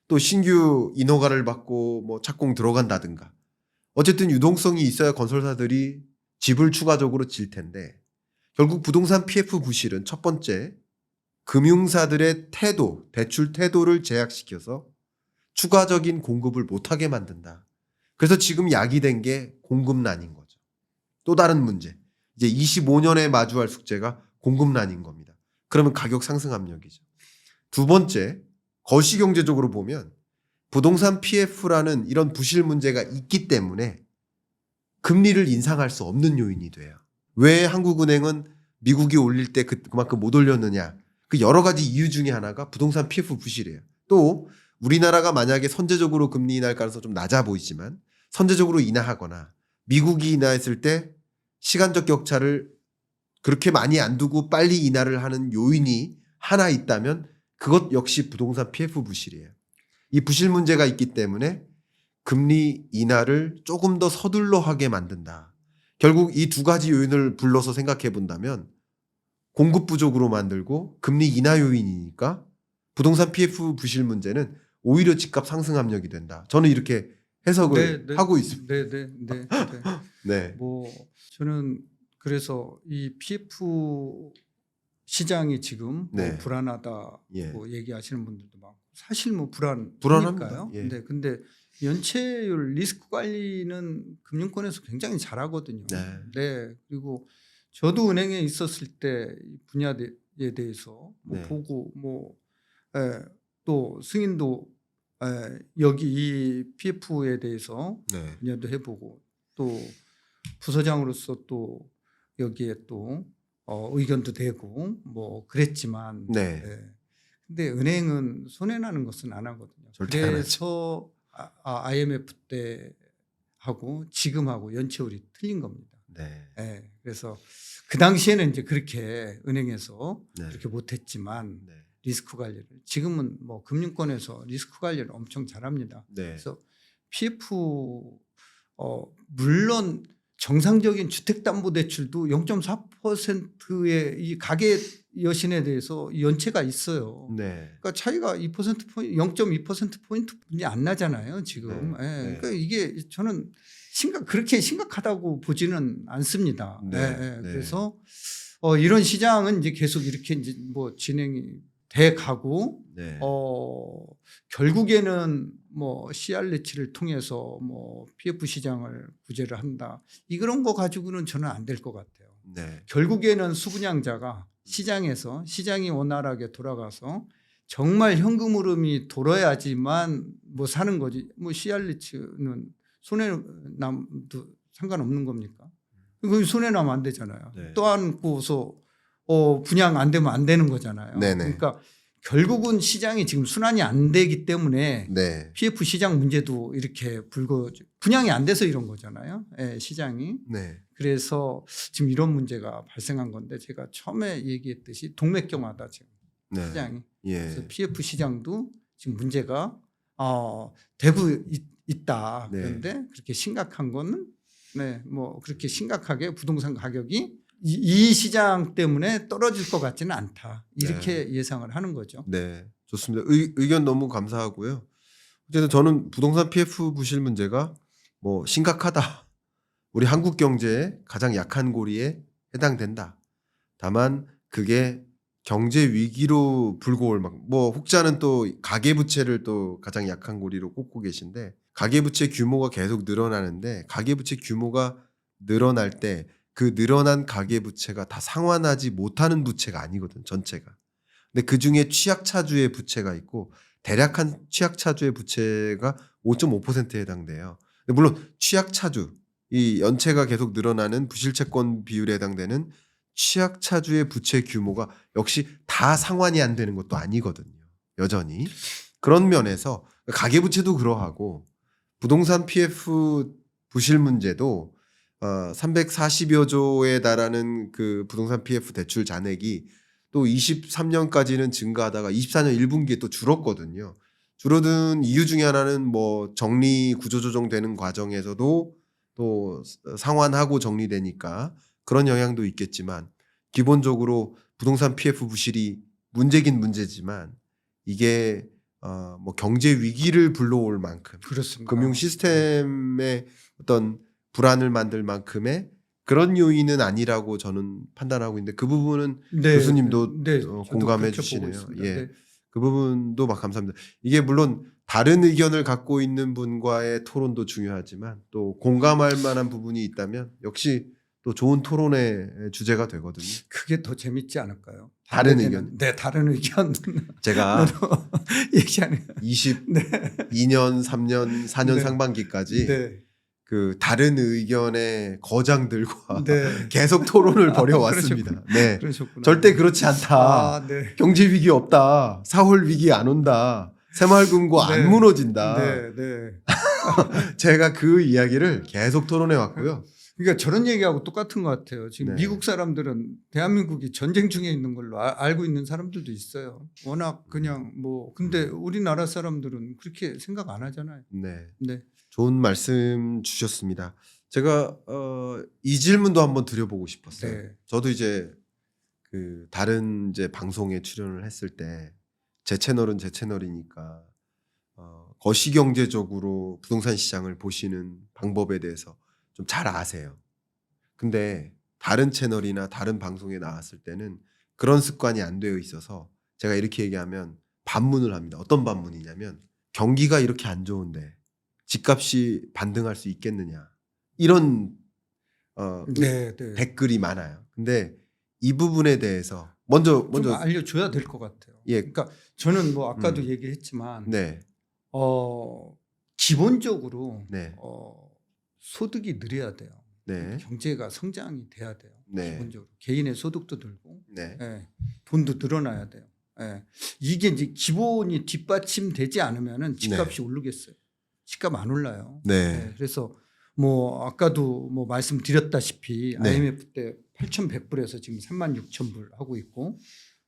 또 신규 인허가를 받고 뭐 착공 들어간다든가 어쨌든 유동성이 있어야 건설사들이 집을 추가적으로 질 텐데 결국 부동산 PF 부실은 첫 번째 금융사들의 태도, 대출 태도를 제약시켜서 추가적인 공급을 못하게 만든다. 그래서 지금 야기된 게 공급난인 거죠. 또 다른 문제. 이제 25년에 마주할 숙제가 공급난인 겁니다. 그러면 가격 상승 압력이죠. 두 번째, 거시경제적으로 보면 부동산 PF라는 이런 부실 문제가 있기 때문에 금리를 인상할 수 없는 요인이 돼요. 왜 한국은행은 미국이 올릴 때 그만큼 못 올렸느냐. 그 여러 가지 이유 중에 하나가 부동산 PF 부실이에요. 또 우리나라가 만약에 선제적으로 금리 인하할 가능성이 좀 낮아 보이지만 선제적으로 인하하거나 미국이 인하했을 때 시간적 격차를 그렇게 많이 안 두고 빨리 인하를 하는 요인이 하나 있다면 그것 역시 부동산 PF 부실이에요. 이 부실 문제가 있기 때문에 금리 인하를 조금 더 서둘러 하게 만든다. 결국 이 두 가지 요인을 불러서 생각해 본다면 공급 부족으로 만들고 금리 인하 요인이니까 부동산 PF 부실 문제는 오히려 집값 상승 압력이 된다. 저는 이렇게 해석을 하고 있습니다. 네. 네. 뭐 저는 그래서 이 PF 시장이 지금 네. 뭐 불안하다고 예. 얘기하시는 분들도 많고 사실 뭐 불안하니까요. 불안합니다. 예. 네, 근데 연체율 리스크 관리는 금융권에서 굉장히 잘하거든요. 네. 네, 그리고 저도 은행에 있었을 때 이 분야에 대해서 뭐 네. 보고 또 승인도 여기 이 PF에 대해서 네. 분야도 해보고 또 부서장으로서 또 여기에 또 의견도 되고 뭐 그랬지만 네. 근데 은행은 손해 나는 것은 안 하거든요. 절대 안 그래서 IMF 때 하고 지금하고 연체율이 틀린 겁니다. 네. 예, 그래서 그 당시에는 이제 그렇게 은행에서 네. 그렇게 못했지만 네. 리스크 관리를 지금은 뭐 금융권에서 리스크 관리를 엄청 잘합니다. 네. 그래서 PF 물론 정상적인 주택담보대출도 0.4%의 이 가계 여신에 대해서 연체가 있어요. 네. 그러니까 차이가 2%포인트, 0.2%포인트뿐이 안 나잖아요, 지금. 네. 예. 네. 그러니까 이게 저는 그렇게 심각하다고 보지는 않습니다. 네. 예, 예. 네. 그래서 이런 시장은 이제 계속 이렇게 이제 뭐 진행이 돼 가고, 네. 결국에는 뭐 CR리츠를 통해서 뭐 PF 시장을 구제를 한다. 이런 거 가지고는 저는 안 될 것 같아요. 네. 결국에는 수분양자가 시장에서 시장이 원활하게 돌아가서 정말 현금 흐름이 돌아야지만 뭐 사는 거지. 뭐 CR리츠는 손해 남도 상관없는 겁니까? 그 손해 나면 안 되잖아요. 네. 또 안고서 분양 안 되면 안 되는 거잖아요. 네네. 그러니까 결국은 시장이 지금 순환이 안 되기 때문에 네. PF 시장 문제도 이렇게 분양이 안 돼서 이런 거잖아요. 예, 시장이. 네. 그래서 지금 이런 문제가 발생한 건데 제가 처음에 얘기했듯이 동맥경화다 지금 네. 시장이. 예. 그래서 PF 시장도 지금 문제가 대부 있다. 네. 그런데 그렇게 심각한 거는 뭐 그렇게 심각하게 부동산 가격이 이 시장 때문에 떨어질 것 같지는 않다. 이렇게 예상을 하는 거죠. 네. 좋습니다. 의견 너무 감사하고요. 어쨌든 저는 부동산 PF 부실 문제가 뭐 심각하다. 우리 한국 경제의 가장 약한 고리에 해당된다. 다만 그게 경제 위기로 불고 올 만큼 뭐 혹자는 또 가계 부채를 또 가장 약한 고리로 꼽고 계신데 가계 부채 규모가 계속 늘어나는데 가계 부채 규모가 늘어날 때 그 늘어난 가계 부채가 다 상환하지 못하는 부채가 아니거든 전체가. 근데 그 중에 취약차주의 부채가 있고 대략한 취약차주의 부채가 5.5%에 해당돼요. 근데 물론 취약차주 이 연체가 계속 늘어나는 부실채권 비율에 해당되는 취약차주의 부채 규모가 역시 다 상환이 안 되는 것도 아니거든요. 여전히. 그런 면에서 가계부채도 그러하고 부동산 PF 부실 문제도 340여 조에 달하는 그 부동산 PF 대출 잔액이 또 23년까지는 증가하다가 24년 1분기에 또 줄었거든요. 줄어든 이유 중에 하나는 뭐 정리 구조조정되는 과정에서도 또 상환하고 정리되니까 그런 영향도 있겠지만 기본적으로 부동산 PF 부실이 문제긴 문제지만 이게 뭐 경제 위기를 불러올 만큼 그렇습니다. 금융 시스템의 어떤 불안을 만들 만큼의 그런 요인은 아니라고 저는 판단하고 있는데 그 부분은 교수님도 저도 공감해 그렇게 보고 주시네요. 있습니다. 예. 네. 그 부분도 막 감사합니다. 이게 물론 다른 의견을 갖고 있는 분과의 토론도 중요하지만 또 공감할 만한 부분이 있다면 역시 또 좋은 토론의 주제가 되거든요. 그게 더 재밌지 않을까요? 다른 반대되는- 의견. 네, 다른 의견 제가 얘기하는. 22년, 3년, 4년 네. 상반기까지 네, 그 다른 의견의 거장들과 네. 계속 토론을 벌여왔습니다. 네. 그러셨구나. 절대 그렇지 않다. 네. 경제 위기 없다. 4월 위기 안 온다. 새마을금고 네. 안 무너진다. 네, 네. 제가 그 이야기를 계속 토론해 왔고요. 그러니까 저런 얘기하고 똑같은 것 같아요. 지금 네. 미국 사람들은 대한민국이 전쟁 중에 있는 걸로 알고 있는 사람들도 있어요. 워낙 그냥 뭐 근데 우리나라 사람들은 그렇게 생각 안 하잖아요. 네. 네. 좋은 말씀 주셨습니다. 제가 이 질문도 한번 드려보고 싶었어요. 네. 저도 이제 그 다른 이제 방송에 출연을 했을 때 제 채널은 제 채널이니까 거시경제적으로 부동산 시장을 보시는 방법에 대해서 좀 잘 아세요. 근데 다른 채널이나 다른 방송에 나왔을 때는 그런 습관이 안 되어 있어서 제가 이렇게 얘기하면 반문을 합니다. 어떤 반문이냐면 경기가 이렇게 안 좋은데 집값이 반등할 수 있겠느냐 이런 네, 네. 댓글이 많아요. 근데 이 부분에 대해서 먼저 좀 알려줘야 될 것 같아요. 예. 그러니까 저는 뭐 아까도 얘기했지만 네. 기본적으로 네. 소득이 늘어야 돼요. 네. 경제가 성장이 돼야 돼요. 네. 기본적으로 개인의 소득도 늘고 네. 돈도 늘어나야 돼요. 예. 이게 이제 기본이 뒷받침되지 않으면은 집값이 오르겠어요. 집값 안 올라요. 네. 예. 그래서 뭐 아까도 뭐 말씀드렸다시피 네. IMF 때 8,100불에서 지금 36,000불 하고 있고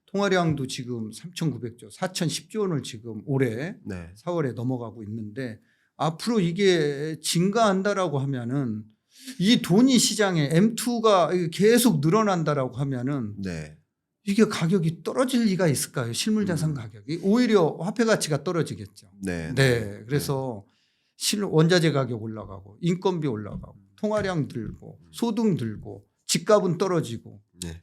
통화량도 지금 3,900조, 4,010조 원을 지금 올해 네. 4월에 넘어가고 있는데 앞으로 이게 증가한다라고 하면은 이 돈이 시장에 M2가 계속 늘어난다라고 하면은 네. 이게 가격이 떨어질 리가 있을까요? 실물자산 가격이 오히려 화폐 가치가 떨어지겠죠. 네. 네, 그래서 원자재 가격 올라가고 인건비 올라가고 통화량 들고 소득 들고 집값은 떨어지고 네.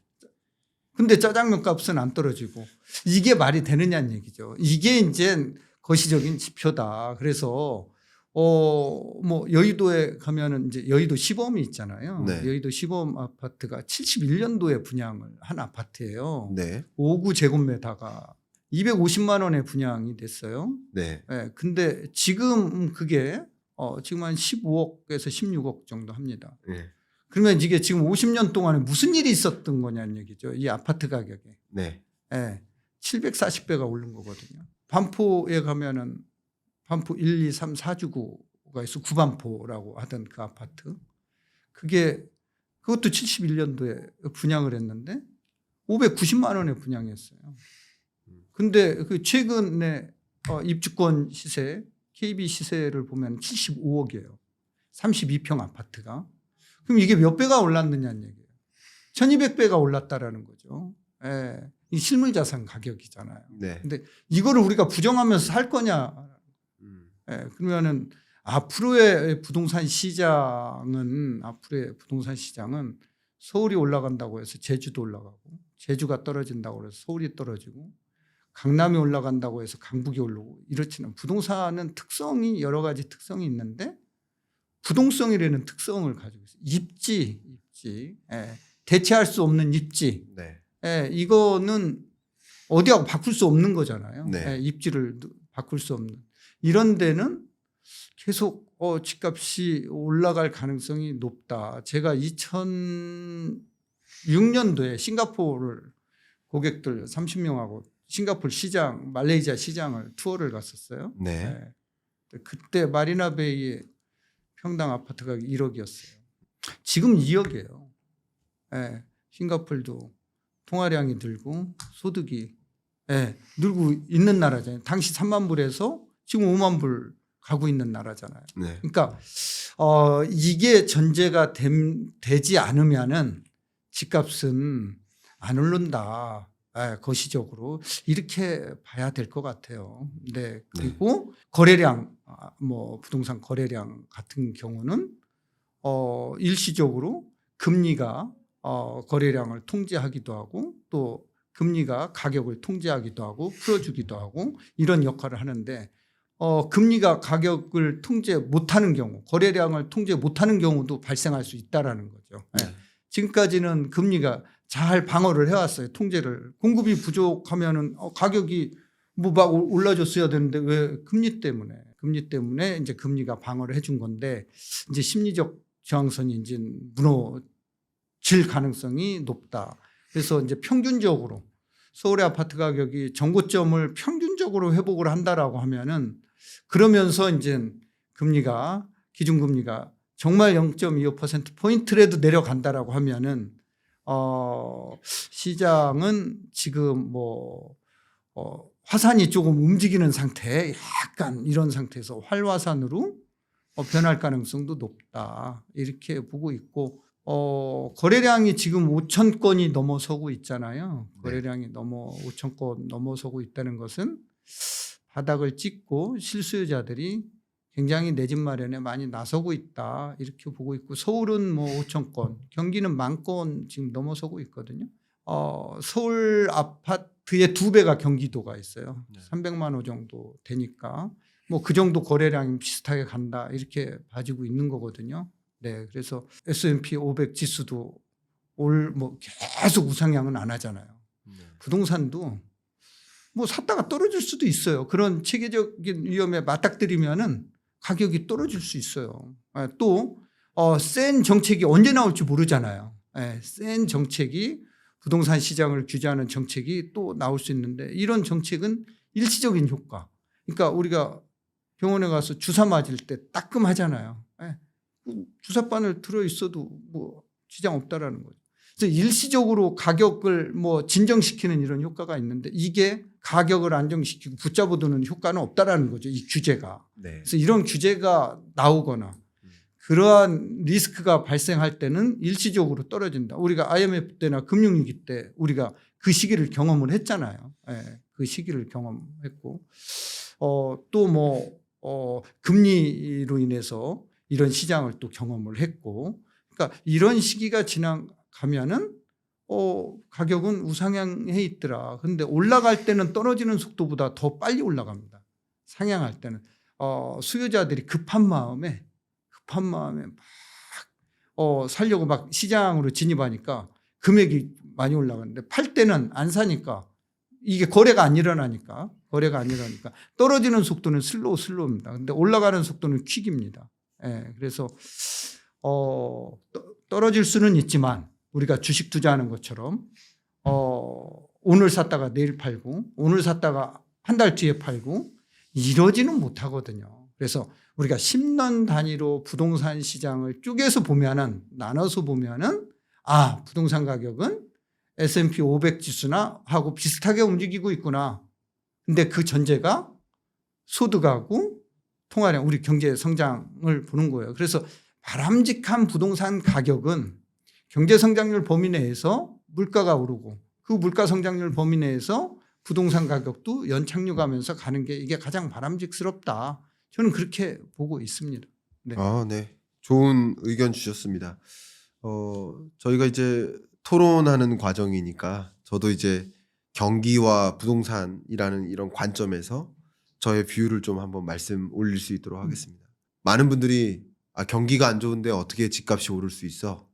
근데 짜장면 값은 안 떨어지고 이게 말이 되느냐는 얘기죠. 이게 이제 거시적인 지표다. 그래서 뭐 여의도에 가면은 이제 여의도 시범이 있잖아요. 네. 여의도 시범 아파트가 71년도에 분양을 한 아파트예요. 네. 5구 제곱미터가 250만 원에 분양이 됐어요. 네. 네, 근데 지금 그게 지금 한 15억에서 16억 정도 합니다. 네. 그러면 이게 지금 50년 동안에 무슨 일이 있었던 거냐는 얘기죠. 이 아파트 가격에. 네. 네, 740배가 오른 거거든요. 반포에 가면은 반포 1, 2, 3, 4주구가 있어 구반포라고 하던 그 아파트. 그것도 71년도에 분양을 했는데 590만 원에 분양했어요. 근데 그 최근에 입주권 시세, KB 시세를 보면 75억이에요. 32평 아파트가. 그럼 이게 몇 배가 올랐느냐는 얘기예요. 1200배가 올랐다라는 거죠. 예. 이 실물자산 가격이잖아요. 네. 근데 이거를 우리가 부정하면서 살 거냐. 예. 그러면은 앞으로의 부동산 시장은 서울이 올라간다고 해서 제주도 올라가고 제주가 떨어진다고 해서 서울이 떨어지고 강남이 올라간다고 해서 강북이 오르고 이렇지는 부동산은 특성이 여러 가지 특성이 있는데 부동성이라는 특성을 가지고 있어요. 입지. 예. 대체할 수 없는 입지. 네. 예. 이거는 어디하고 바꿀 수 없는 거잖아요. 네. 예. 입지를 바꿀 수 없는. 이런 데는 계속 집값이 올라갈 가능성이 높다. 제가 2006년도에 싱가포르를 고객들 30명하고 싱가포르 시장, 말레이시아 시장을 투어를 갔었어요. 네. 네. 그때 마리나베이의 평당 아파트 가격이 1억이었어요. 지금 2억이에요. 네. 싱가포르도 통화량이 늘고 소득이 늘고 있는 나라잖아요. 당시 3만 불에서 지금 5만 불 가고 있는 나라잖아요. 네. 그러니까 이게 전제가 되지 않으면은 집값은 안 오른다. 거시적으로 이렇게 봐야 될 것 같아요. 네. 그리고 거래량, 뭐 부동산 거래량 같은 경우는 일시적으로 금리가 거래량을 통제하기도 하고 또 금리가 가격을 통제하기도 하고 풀어주기도 하고 이런 역할을 하는데 금리가 가격을 통제 못하는 경우, 거래량을 통제 못하는 경우도 발생할 수 있다라는 거죠. 네. 지금까지는 금리가 잘 방어를 해왔어요. 통제를. 공급이 부족하면은 가격이 뭐 막 올라줬어야 되는데 왜 금리 때문에 이제 금리가 방어를 해준 건데 이제 심리적 저항선이 이제 무너질 가능성이 높다. 그래서 이제 평균적으로 서울의 아파트 가격이 정고점을 평균적으로 회복을 한다라고 하면은 그러면서 이제 금리가 기준금리가 정말 0.25% 포인트라도 내려간다라고 하면은 시장은 지금 뭐 화산이 조금 움직이는 상태, 약간 이런 상태에서 활화산으로 변할 가능성도 높다 이렇게 보고 있고 거래량이 지금 5천 건이 넘어서고 있잖아요. 거래량이 5천 건 넘어서고 있다는 것은 바닥을 찍고 실수요자들이 굉장히 내 집 마련에 많이 나서고 있다 이렇게 보고 있고 서울은 뭐 5천 건, 경기는 10,000건 지금 넘어서고 있거든요. 서울 아파트의 2배가 경기도가 있어요. 300만 호 정도 되니까 뭐 그 정도 거래량이 비슷하게 간다 이렇게 봐지고 있는 거거든요. 네, 그래서 S&P 500 지수도 뭐 계속 우상향은 안 하잖아요. 부동산도 뭐 샀다가 떨어질 수도 있어요. 그런 체계적인 위험에 맞닥뜨리면은 가격이 떨어질 수 있어요. 또 센 정책이 언제 나올지 모르잖아요. 센 정책이 부동산 시장을 규제하는 정책이 또 나올 수 있는데 이런 정책은 일시적인 효과. 그러니까 우리가 병원에 가서 주사 맞을 때 따끔하잖아요. 예. 주사바늘 들어 있어도 뭐 지장 없다라는 거죠. 그래서 일시적으로 가격을 뭐 진정시키는 이런 효과가 있는데 이게 가격을 안정시키고 붙잡아두는 효과는 없다라는 거죠. 이 규제가. 네. 그래서 이런 규제가 나오거나 그러한 리스크가 발생할 때는 일시적으로 떨어진다. 우리가 IMF 때나 금융위기 때 우리가 그 시기를 경험을 했잖아요. 예, 그 시기를 경험했고 또 뭐 금리로 인해서 이런 시장을 또 경험을 했고 그러니까 이런 시기가 지나가면은 가격은 우상향해 있더라. 그런데 올라갈 때는 떨어지는 속도보다 더 빨리 올라갑니다. 상향할 때는 수요자들이 급한 마음에 막 살려고 막 시장으로 진입하니까 금액이 많이 올라가는데 팔 때는 안 사니까 이게 거래가 안 일어나니까 떨어지는 속도는 슬로우입니다. 근데 올라가는 속도는 퀵입니다. 예, 그래서 떨어질 수는 있지만 우리가 주식 투자하는 것처럼 오늘 샀다가 내일 팔고 오늘 샀다가 한 달 뒤에 팔고 이러지는 못하거든요. 그래서 우리가 10년 단위로 부동산 시장을 쪼개서 보면은 나눠서 보면은 부동산 가격은 S&P 500 지수나 하고 비슷하게 움직이고 있구나. 근데 그 전제가 소득하고 통화량, 우리 경제 성장을 보는 거예요. 그래서 바람직한 부동산 가격은 경제 성장률 범위 내에서 물가가 오르고 그 물가 성장률 범위 내에서 부동산 가격도 연착륙하면서 가는 게 이게 가장 바람직스럽다. 저는 그렇게 보고 있습니다. 네. 네. 좋은 의견 주셨습니다. 저희가 이제 토론하는 과정이니까 저도 이제 경기와 부동산이라는 이런 관점에서 저의 비유를 좀 한번 말씀 올릴 수 있도록 하겠습니다. 많은 분들이 경기가 안 좋은데 어떻게 집값이 오를 수 있어?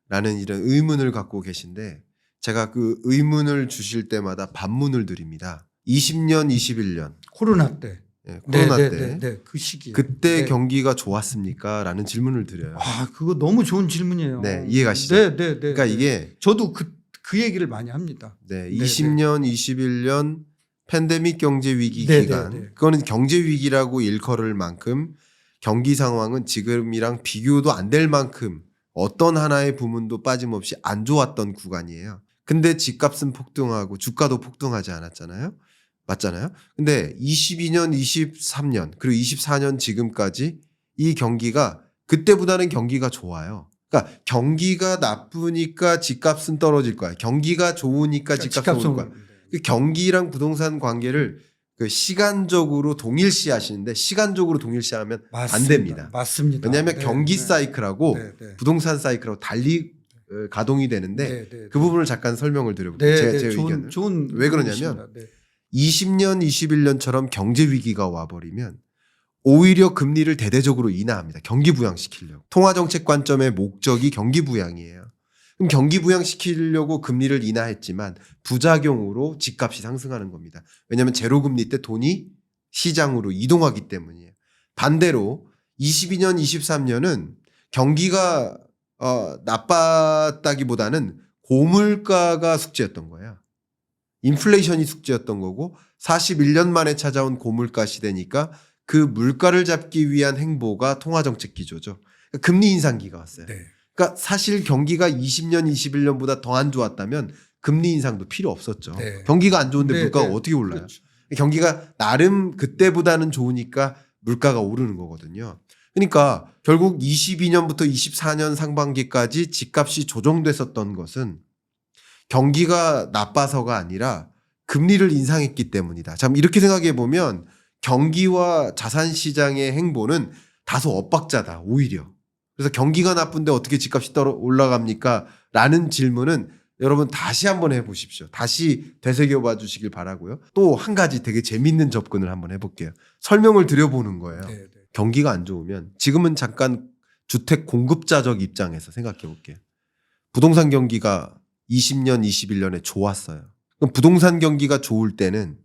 라는 이런 의문을 갖고 계신데 제가 그 의문을 주실 때마다 반문을 드립니다. 20년, 21년 코로나 때. 코로나 때 그 시기에. 그때 경기가 좋았습니까? 라는 질문을 드려요. 그거 너무 좋은 질문이에요. 네, 이해가시죠? 네. 그러니까 이게 저도 그 얘기를 많이 합니다. 20년, 21년 팬데믹 경제 위기 네, 기간. 네, 네. 그거는 경제 위기라고 일컬을 만큼 경기 상황은 지금이랑 비교도 안 될 만큼 어떤 하나의 부문도 빠짐없이 안 좋았던 구간이에요. 근데 집값은 폭등하고 주가도 폭등하지 않았잖아요. 맞잖아요. 근데 22년, 23년 그리고 24년 지금까지 이 경기가 그때보다는 경기가 좋아요. 그러니까 경기가 나쁘니까 집값은 떨어질 거야. 경기가 좋으니까 집값은 오를 거야. 그 경기랑 부동산 관계를 그 시간적으로 동일시하시는데 시간적으로 동일시하면 안 됩니다. 맞습니다. 왜냐하면 경기 사이클하고 부동산 사이클하고 달리 가동이 되는데 그 부분을 잠깐 설명을 드려볼게요. 제 의견을. 왜 그러냐면 20년, 21년처럼 경제 위기가 와버리면 오히려 금리를 대대적으로 인하합니다. 경기 부양시키려고. 통화정책 관점의 목적이 경기 부양이에요. 그럼 경기 부양시키려고 금리를 인하했지만 부작용으로 집값이 상승하는 겁니다. 왜냐하면 제로금리 때 돈이 시장으로 이동하기 때문이에요. 반대로 22년, 23년은 경기가 나빴다기보다는 고물가가 숙제였던 거예요. 인플레이션이 숙제였던 거고 41년 만에 찾아온 고물가 시대니까 그 물가를 잡기 위한 행보가 통화정책 기조죠. 그러니까 금리 인상기가 왔어요. 그러니까 사실 경기가 20년, 21년보다 더 안 좋았다면 금리 인상도 필요 없었죠. 경기가 안 좋은데 물가가 어떻게 올라요? 그렇죠. 경기가 나름 그때보다는 좋으니까 물가가 오르는 거거든요. 그러니까 결국 22년부터 24년 상반기까지 집값이 조정됐었던 것은 경기가 나빠서가 아니라 금리를 인상했기 때문이다. 참 이렇게 생각해 보면 경기와 자산 시장의 행보는 다소 엇박자다. 오히려. 그래서 경기가 나쁜데 어떻게 집값이 올라갑니까? 라는 질문은 여러분 다시 한번 해보십시오. 다시 되새겨봐 주시길 바라고요. 또 한 가지 되게 재밌는 접근을 한번 해볼게요. 설명을 드려보는 거예요. 경기가 안 좋으면 지금은 잠깐 주택 공급자적 입장에서 생각해 볼게요. 부동산 경기가 20년, 21년에 좋았어요. 그럼 부동산 경기가 좋을 때는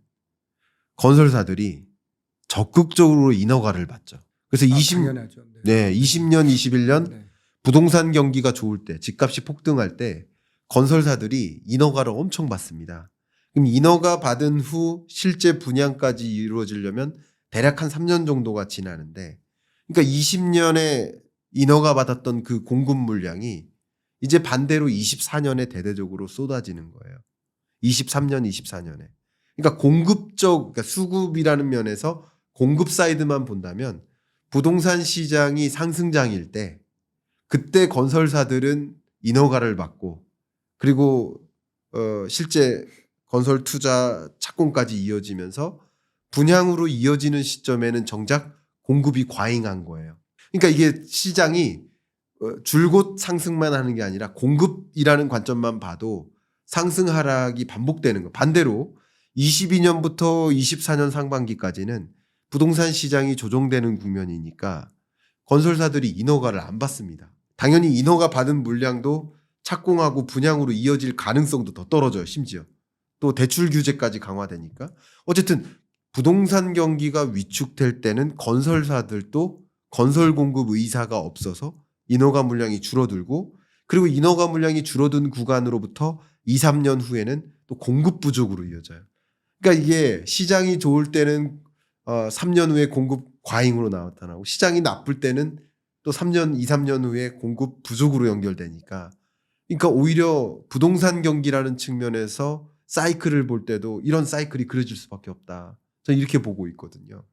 건설사들이 적극적으로 인허가를 받죠. 그래서 20년, 21년 부동산 경기가 좋을 때, 집값이 폭등할 때 건설사들이 인허가를 엄청 받습니다. 그럼 인허가 받은 후 실제 분양까지 이루어지려면 대략 한 3년 정도가 지나는데, 그러니까 20년에 인허가 받았던 그 공급 물량이 이제 반대로 24년에 대대적으로 쏟아지는 거예요. 23년, 24년에. 그러니까 그러니까 수급이라는 면에서 공급 사이드만 본다면 부동산 시장이 상승장일 때 그때 건설사들은 인허가를 받고, 그리고 실제 건설 투자 착공까지 이어지면서 분양으로 이어지는 시점에는 정작 공급이 과잉한 거예요. 그러니까 이게 시장이 줄곧 상승만 하는 게 아니라 공급이라는 관점만 봐도 상승 하락이 반복되는 거. 반대로 22년부터 24년 상반기까지는 부동산 시장이 조정되는 국면이니까 건설사들이 인허가를 안 받습니다. 당연히 인허가 받은 물량도 착공하고 분양으로 이어질 가능성도 더 떨어져요. 심지어 또 대출 규제까지 강화되니까. 어쨌든 부동산 경기가 위축될 때는 건설사들도 건설 공급 의사가 없어서 인허가 물량이 줄어들고, 그리고 인허가 물량이 줄어든 구간으로부터 2, 3년 후에는 또 공급 부족으로 이어져요. 그러니까 이게 시장이 좋을 때는 3년 후에 공급 과잉으로 나타나고, 시장이 나쁠 때는 또 3년, 2, 3년 후에 공급 부족으로 연결되니까, 그러니까 오히려 부동산 경기라는 측면에서 사이클을 볼 때도 이런 사이클이 그려질 수밖에 없다. 저는 이렇게 보고 있거든요.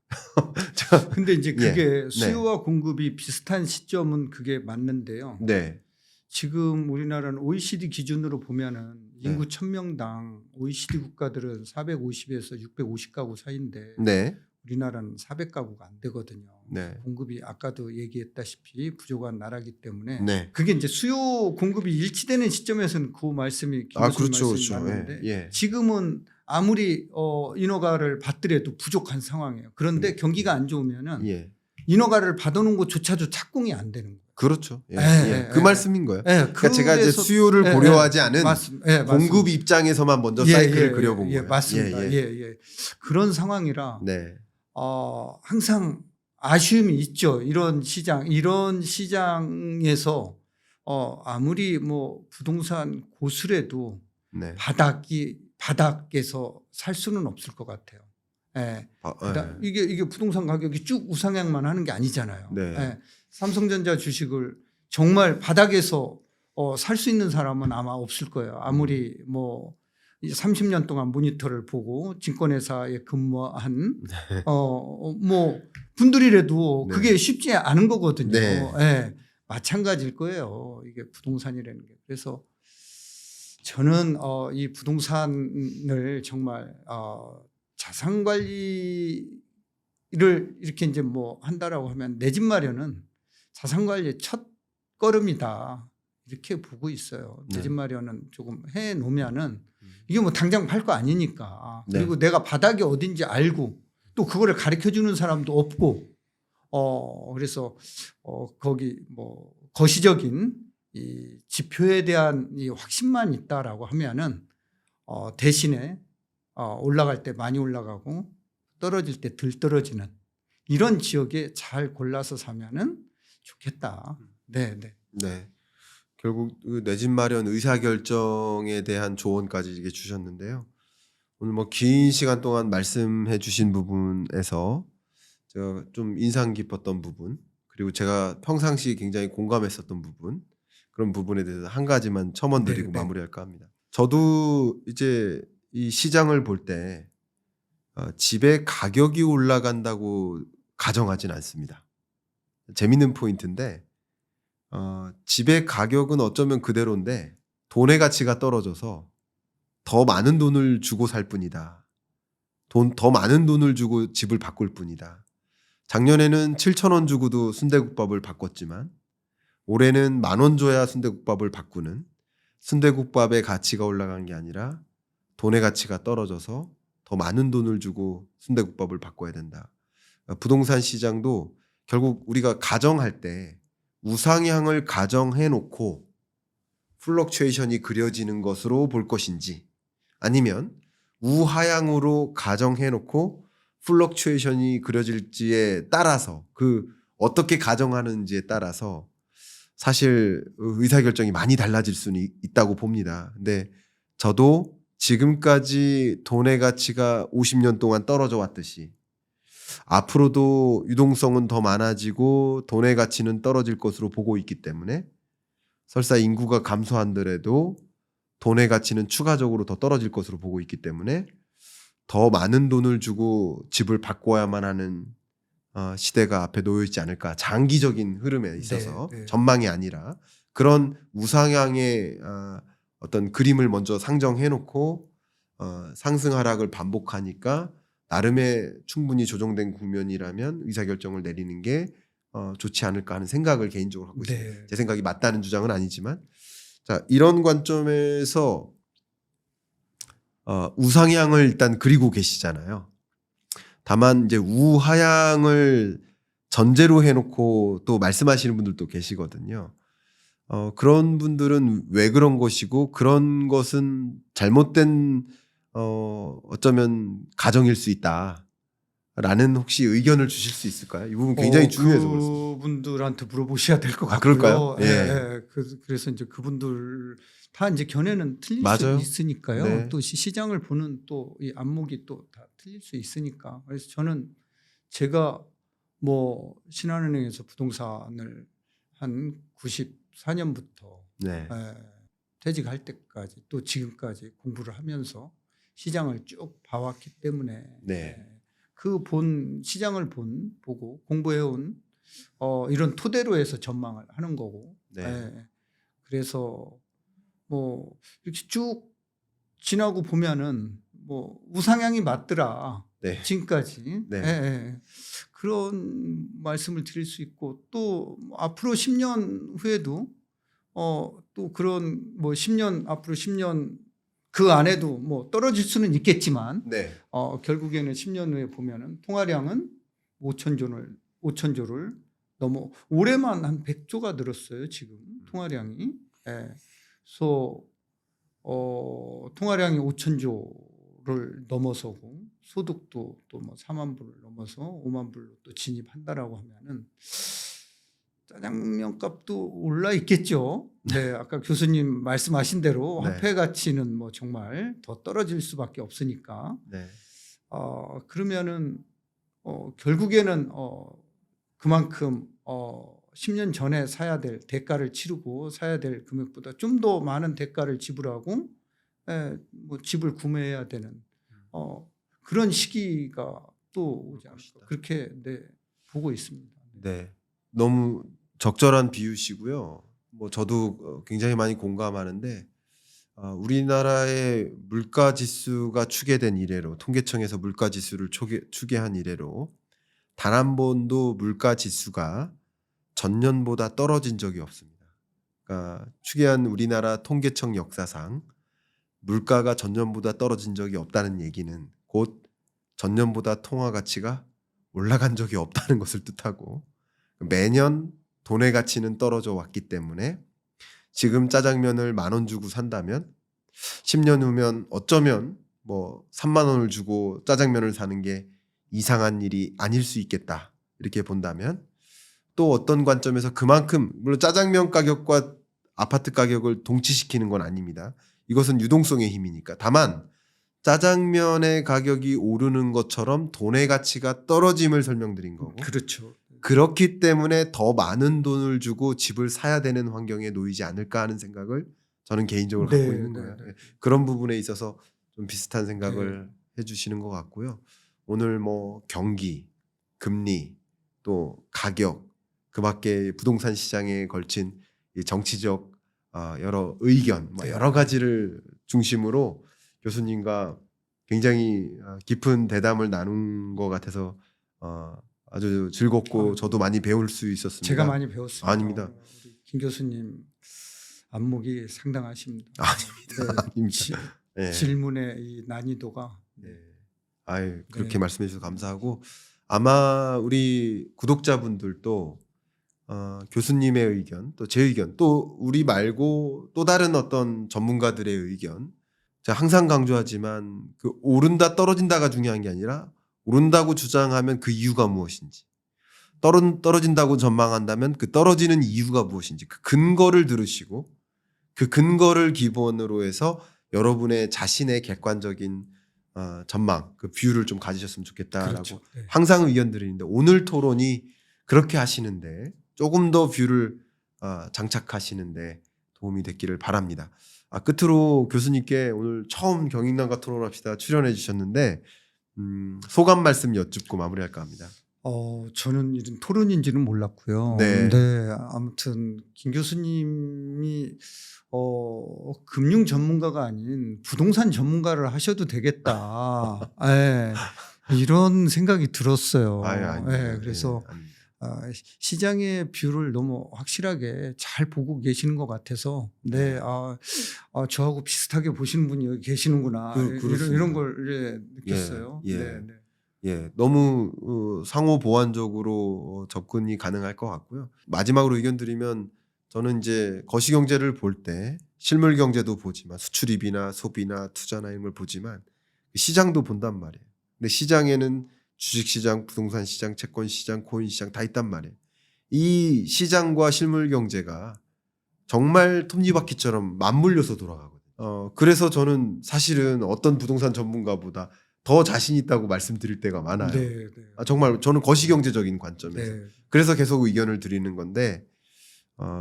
근데 이제 그게 네. 수요와 공급이 비슷한 시점은 그게 맞는데요. 네. 지금 우리나라는 OECD 기준으로 보면은 네. 인구 1000명당 OECD 국가들은 450에서 650가구 사이인데 네. 우리나라는 400가구가 안 되거든요. 네. 공급이 아까도 얘기했다시피 부족한 나라기 때문에 네. 그게 이제 수요 공급이 일치되는 시점에서는 그 말씀이 김 교수님 그렇죠. 말씀이 그렇죠. 맞는데 예. 지금은 아무리 인허가를 받더라도 부족한 상황이에요. 그런데 경기가 안 좋으면은 예. 인허가를 받아놓은 곳조차도 착공이 안 되는 거예요. 그렇죠. 예. 예, 예. 그 예. 말씀인 거예요. 예, 그러니까 제가 이제 그래서- 수요를 예, 고려하지 않은 맞습니다. 공급 입장에서만 먼저 사이클을 그려본 거예요. 맞습니다. 예, 예, 예. 예. 그런 상황이라 네. 항상 아쉬움이 있죠. 이런 시장에서 아무리 뭐 부동산 고수래도 네. 바닥에서 살 수는 없을 것 같아요. 예. 그러니까 이게 부동산 가격이 쭉 우상향만 하는 게 아니잖아요. 네. 예. 삼성전자 주식을 정말 바닥에서 살 수 있는 사람은 아마 없을 거예요. 아무리 뭐 30년 동안 모니터를 보고 증권회사에 근무한 뭐 분들이라도 네. 그게 쉽지 않은 거거든요. 네. 예. 마찬가지일 거예요. 이게 부동산이라는 게. 그래서 저는 이 부동산을 정말 자산 관리를 이렇게 이제 뭐 한다라고 하면 내 집 마련은 자산 관리의 첫 걸음이다. 이렇게 보고 있어요. 내 집 네. 마련은 조금 해 놓으면은 이게 뭐 당장 팔 거 아니니까. 네. 그리고 내가 바닥이 어딘지 알고 또 그거를 가르쳐 주는 사람도 없고 그래서 거기 뭐 거시적인 이 지표에 대한 이 확신만 있다라고 하면은 대신에 올라갈 때 많이 올라가고 떨어질 때 덜 떨어지는 이런 지역에 잘 골라서 사면은 좋겠다. 네, 네. 네. 결국 내 집 마련 의사 결정에 대한 조언까지 이게 주셨는데요. 오늘 뭐 긴 시간 동안 말씀해 주신 부분에서 제가 좀 인상 깊었던 부분, 그리고 제가 평상시 굉장히 공감했었던 부분, 그런 부분에 대해서 한 가지만 첨언드리고 네, 네. 마무리할까 합니다. 저도 이제 이 시장을 볼 때 집의 가격이 올라간다고 가정하진 않습니다. 재밌는 포인트인데 집의 가격은 어쩌면 그대로인데 돈의 가치가 떨어져서 더 많은 돈을 주고 살 뿐이다. 더 많은 돈을 주고 집을 바꿀 뿐이다. 작년에는 7,000원 주고도 순대국밥을 바꿨지만 올해는 10,000원 줘야 순대국밥을 바꾸는, 순대국밥의 가치가 올라간 게 아니라 돈의 가치가 떨어져서 더 많은 돈을 주고 순대국밥을 바꿔야 된다. 부동산 시장도 결국 우리가 가정할 때 우상향을 가정해 놓고 플럭추에이션이 그려지는 것으로 볼 것인지, 아니면 우하향으로 가정해 놓고 플럭추에이션이 그려질지에 따라서, 그 어떻게 가정하는지에 따라서 사실 의사결정이 많이 달라질 수는 있다고 봅니다. 근데 저도 지금까지 돈의 가치가 50년 동안 떨어져 왔듯이 앞으로도 유동성은 더 많아지고 돈의 가치는 떨어질 것으로 보고 있기 때문에 설사 인구가 감소한더라도 돈의 가치는 추가적으로 더 떨어질 것으로 보고 있기 때문에 더 많은 돈을 주고 집을 바꿔야만 하는 시대가 앞에 놓여 있지 않을까. 장기적인 흐름에 있어서 네. 전망이 아니라 그런 우상향의 어떤 그림을 먼저 상정해 놓고 상승 하락을 반복하니까 나름의 충분히 조정된 국면이라면 의사결정을 내리는 게 좋지 않을까 하는 생각을 개인적으로 하고 있습니다. 네. 제 생각이 맞다는 주장은 아니지만 자, 이런 관점에서 우상향을 일단 그리고 계시잖아요. 다만 이제 우하향을 전제로 해놓고 또 말씀하시는 분들도 계시거든요. 그런 분들은 왜 그런 것이고 그런 것은 잘못된 어쩌면 가정일 수 있다라는 혹시 의견을 주실 수 있을까요? 이 부분 굉장히 중요해서 그렇습니다. 그분들한테 물어보셔야 될 것 같고요. 그럴까요? 예. 예. 그래서 이제 그분들 다 이제 견해는 틀릴 맞아요. 수 있으니까요. 네. 또 시장을 보는 또 이 안목이 또 다 틀릴 수 있으니까. 그래서 저는 제가 뭐 신한은행에서 부동산을 한 94년부터 네. 퇴직할 때까지 또 지금까지 공부를 하면서 시장을 쭉 봐왔기 때문에 네. 그 시장을 보고 공부해온 이런 토대로 해서 전망을 하는 거고. 네. 그래서 뭐 이렇게 쭉 지나고 보면은 뭐 우상향이 맞더라. 네. 지금까지. 네. 그런 말씀을 드릴 수 있고 또 앞으로 10년 후에도 또 그런 뭐 10년 앞으로 10년 그 안에도 뭐 떨어질 수는 있겠지만 네. 결국에는 10년 후에 보면은 통화량은 5천조를 넘어 올해만 한 100조가 늘었어요 지금 통화량이. 그래서 통화량이 5천조를 넘어서고 소득도 또 뭐 4만 불을 넘어서 5만 불로 또 진입한다라고 하면은 짜장면 값도 올라 있겠죠. 네, 아까 교수님 말씀하신 대로 네. 화폐 가치는 뭐 정말 더 떨어질 수밖에 없으니까. 네. 그러면은 결국에는 그만큼 10년 전에 사야 될 대가를 치르고 사야 될 금액보다 좀 더 많은 대가를 지불하고 뭐 집을 구매해야 되는 그런 시기가 또 오지 않을까 그렇게 보고 있습니다. 네. 너무 적절한 비유시고요. 뭐 저도 굉장히 많이 공감하는데 우리나라의 물가 지수가 추계된 이래로 통계청에서 물가 지수를 추계한 이래로 단 한 번도 물가 지수가 전년보다 떨어진 적이 없습니다. 그러니까 추계한 우리나라 통계청 역사상 물가가 전년보다 떨어진 적이 없다는 얘기는 곧 전년보다 통화 가치가 올라간 적이 없다는 것을 뜻하고 매년 돈의 가치는 떨어져 왔기 때문에 지금 짜장면을 10,000원 주고 산다면 10년 후면 어쩌면 뭐 3만 원을 주고 짜장면을 사는 게 이상한 일이 아닐 수 있겠다. 이렇게 본다면 또 어떤 관점에서 그만큼 물론 짜장면 가격과 아파트 가격을 동치시키는 건 아닙니다. 이것은 유동성의 힘이니까. 다만 짜장면의 가격이 오르는 것처럼 돈의 가치가 떨어짐을 설명드린 거고 그렇죠. 그렇기 때문에 더 많은 돈을 주고 집을 사야 되는 환경에 놓이지 않을까 하는 생각을 저는 개인적으로 갖고 있는 거예요. 그런 부분에 있어서 좀 비슷한 생각을 해주시는 것 같고요. 오늘 뭐 경기, 금리, 또 가격, 그밖에 부동산 시장에 걸친 이 정치적 여러 의견, 여러 가지를 중심으로 교수님과 굉장히 깊은 대담을 나눈 것 같아서 아주 즐겁고 저도 많이 배울 수 있었습니다. 제가 많이 배웠습니다. 아닙니다. 우리 김 교수님 안목이 상당하십니다. 아닙니다. 아닙니다. 네. 질문의 이 난이도가. 네. 아유, 그렇게 네. 말씀해 주셔서 감사하고 아마 우리 구독자분들도 교수님의 의견, 또 제 의견, 또 우리 말고 또 다른 어떤 전문가들의 의견, 제가 항상 강조하지만 그 오른다 떨어진다가 중요한 게 아니라 오른다고 주장하면 그 이유가 무엇인지, 떨어진다고 전망한다면 그 떨어지는 이유가 무엇인지 그 근거를 들으시고 그 근거를 기본으로 해서 여러분의 자신의 객관적인 전망, 그 뷰를 좀 가지셨으면 좋겠다라고 그렇죠. 네. 항상 의견 드리는데 오늘 토론이 그렇게 하시는데 조금 더 뷰를 장착하시는데 도움이 됐기를 바랍니다. 끝으로 교수님께 오늘 처음 경인남과 토론합시다 출연해 주셨는데 소감 말씀 여쭙고 마무리할까 합니다. 저는 이런 토론인지는 몰랐고요. 네. 아무튼 김 교수님이 금융 전문가가 아닌 부동산 전문가를 하셔도 되겠다. 예, 이런 생각이 들었어요. 아닙니다. 예, 그래서 아닙니다. 시장의 뷰를 너무 확실하게 잘 보고 계시는 것 같아서 저하고 비슷하게 보시는 분이 여기 계시는구나. 그렇습니다. 이런 걸 느꼈어요. 예. 네, 네. 예, 너무 상호 보완적으로 접근이 가능할 것 같고요. 마지막으로 의견 드리면 저는 이제 거시경제를 볼 때 실물 경제도 보지만 수출입이나 소비나 투자나 이런 걸 보지만 시장도 본단 말이에요. 근데 시장에는 주식시장, 부동산 시장, 채권 시장, 코인 시장 다 있단 말이에요. 이 시장과 실물 경제가 정말 톱니바퀴처럼 맞물려서 돌아가거든요. 그래서 저는 사실은 어떤 부동산 전문가보다 더 자신 있다고 말씀드릴 때가 많아요. 네, 네. 정말 저는 거시경제적인 관점에서. 네. 그래서 계속 의견을 드리는 건데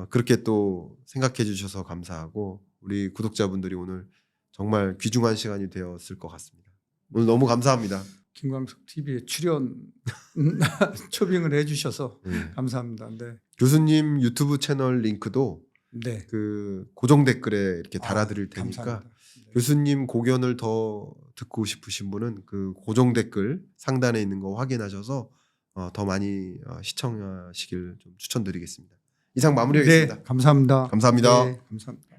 그렇게 또 생각해 주셔서 감사하고 우리 구독자분들이 오늘 정말 귀중한 시간이 되었을 것 같습니다. 오늘 너무 감사합니다. 김광석 TV에 출연 초빙을 해주셔서 네. 감사합니다. 네, 교수님 유튜브 채널 링크도 네. 그 고정 댓글에 이렇게 달아드릴 테니까 감사합니다. 네. 교수님 고견을 더 듣고 싶으신 분은 그 고정 댓글 상단에 있는 거 확인하셔서 더 많이 시청하시길 좀 추천드리겠습니다. 이상 마무리하겠습니다. 네, 감사합니다. 감사합니다. 네, 감사합니다.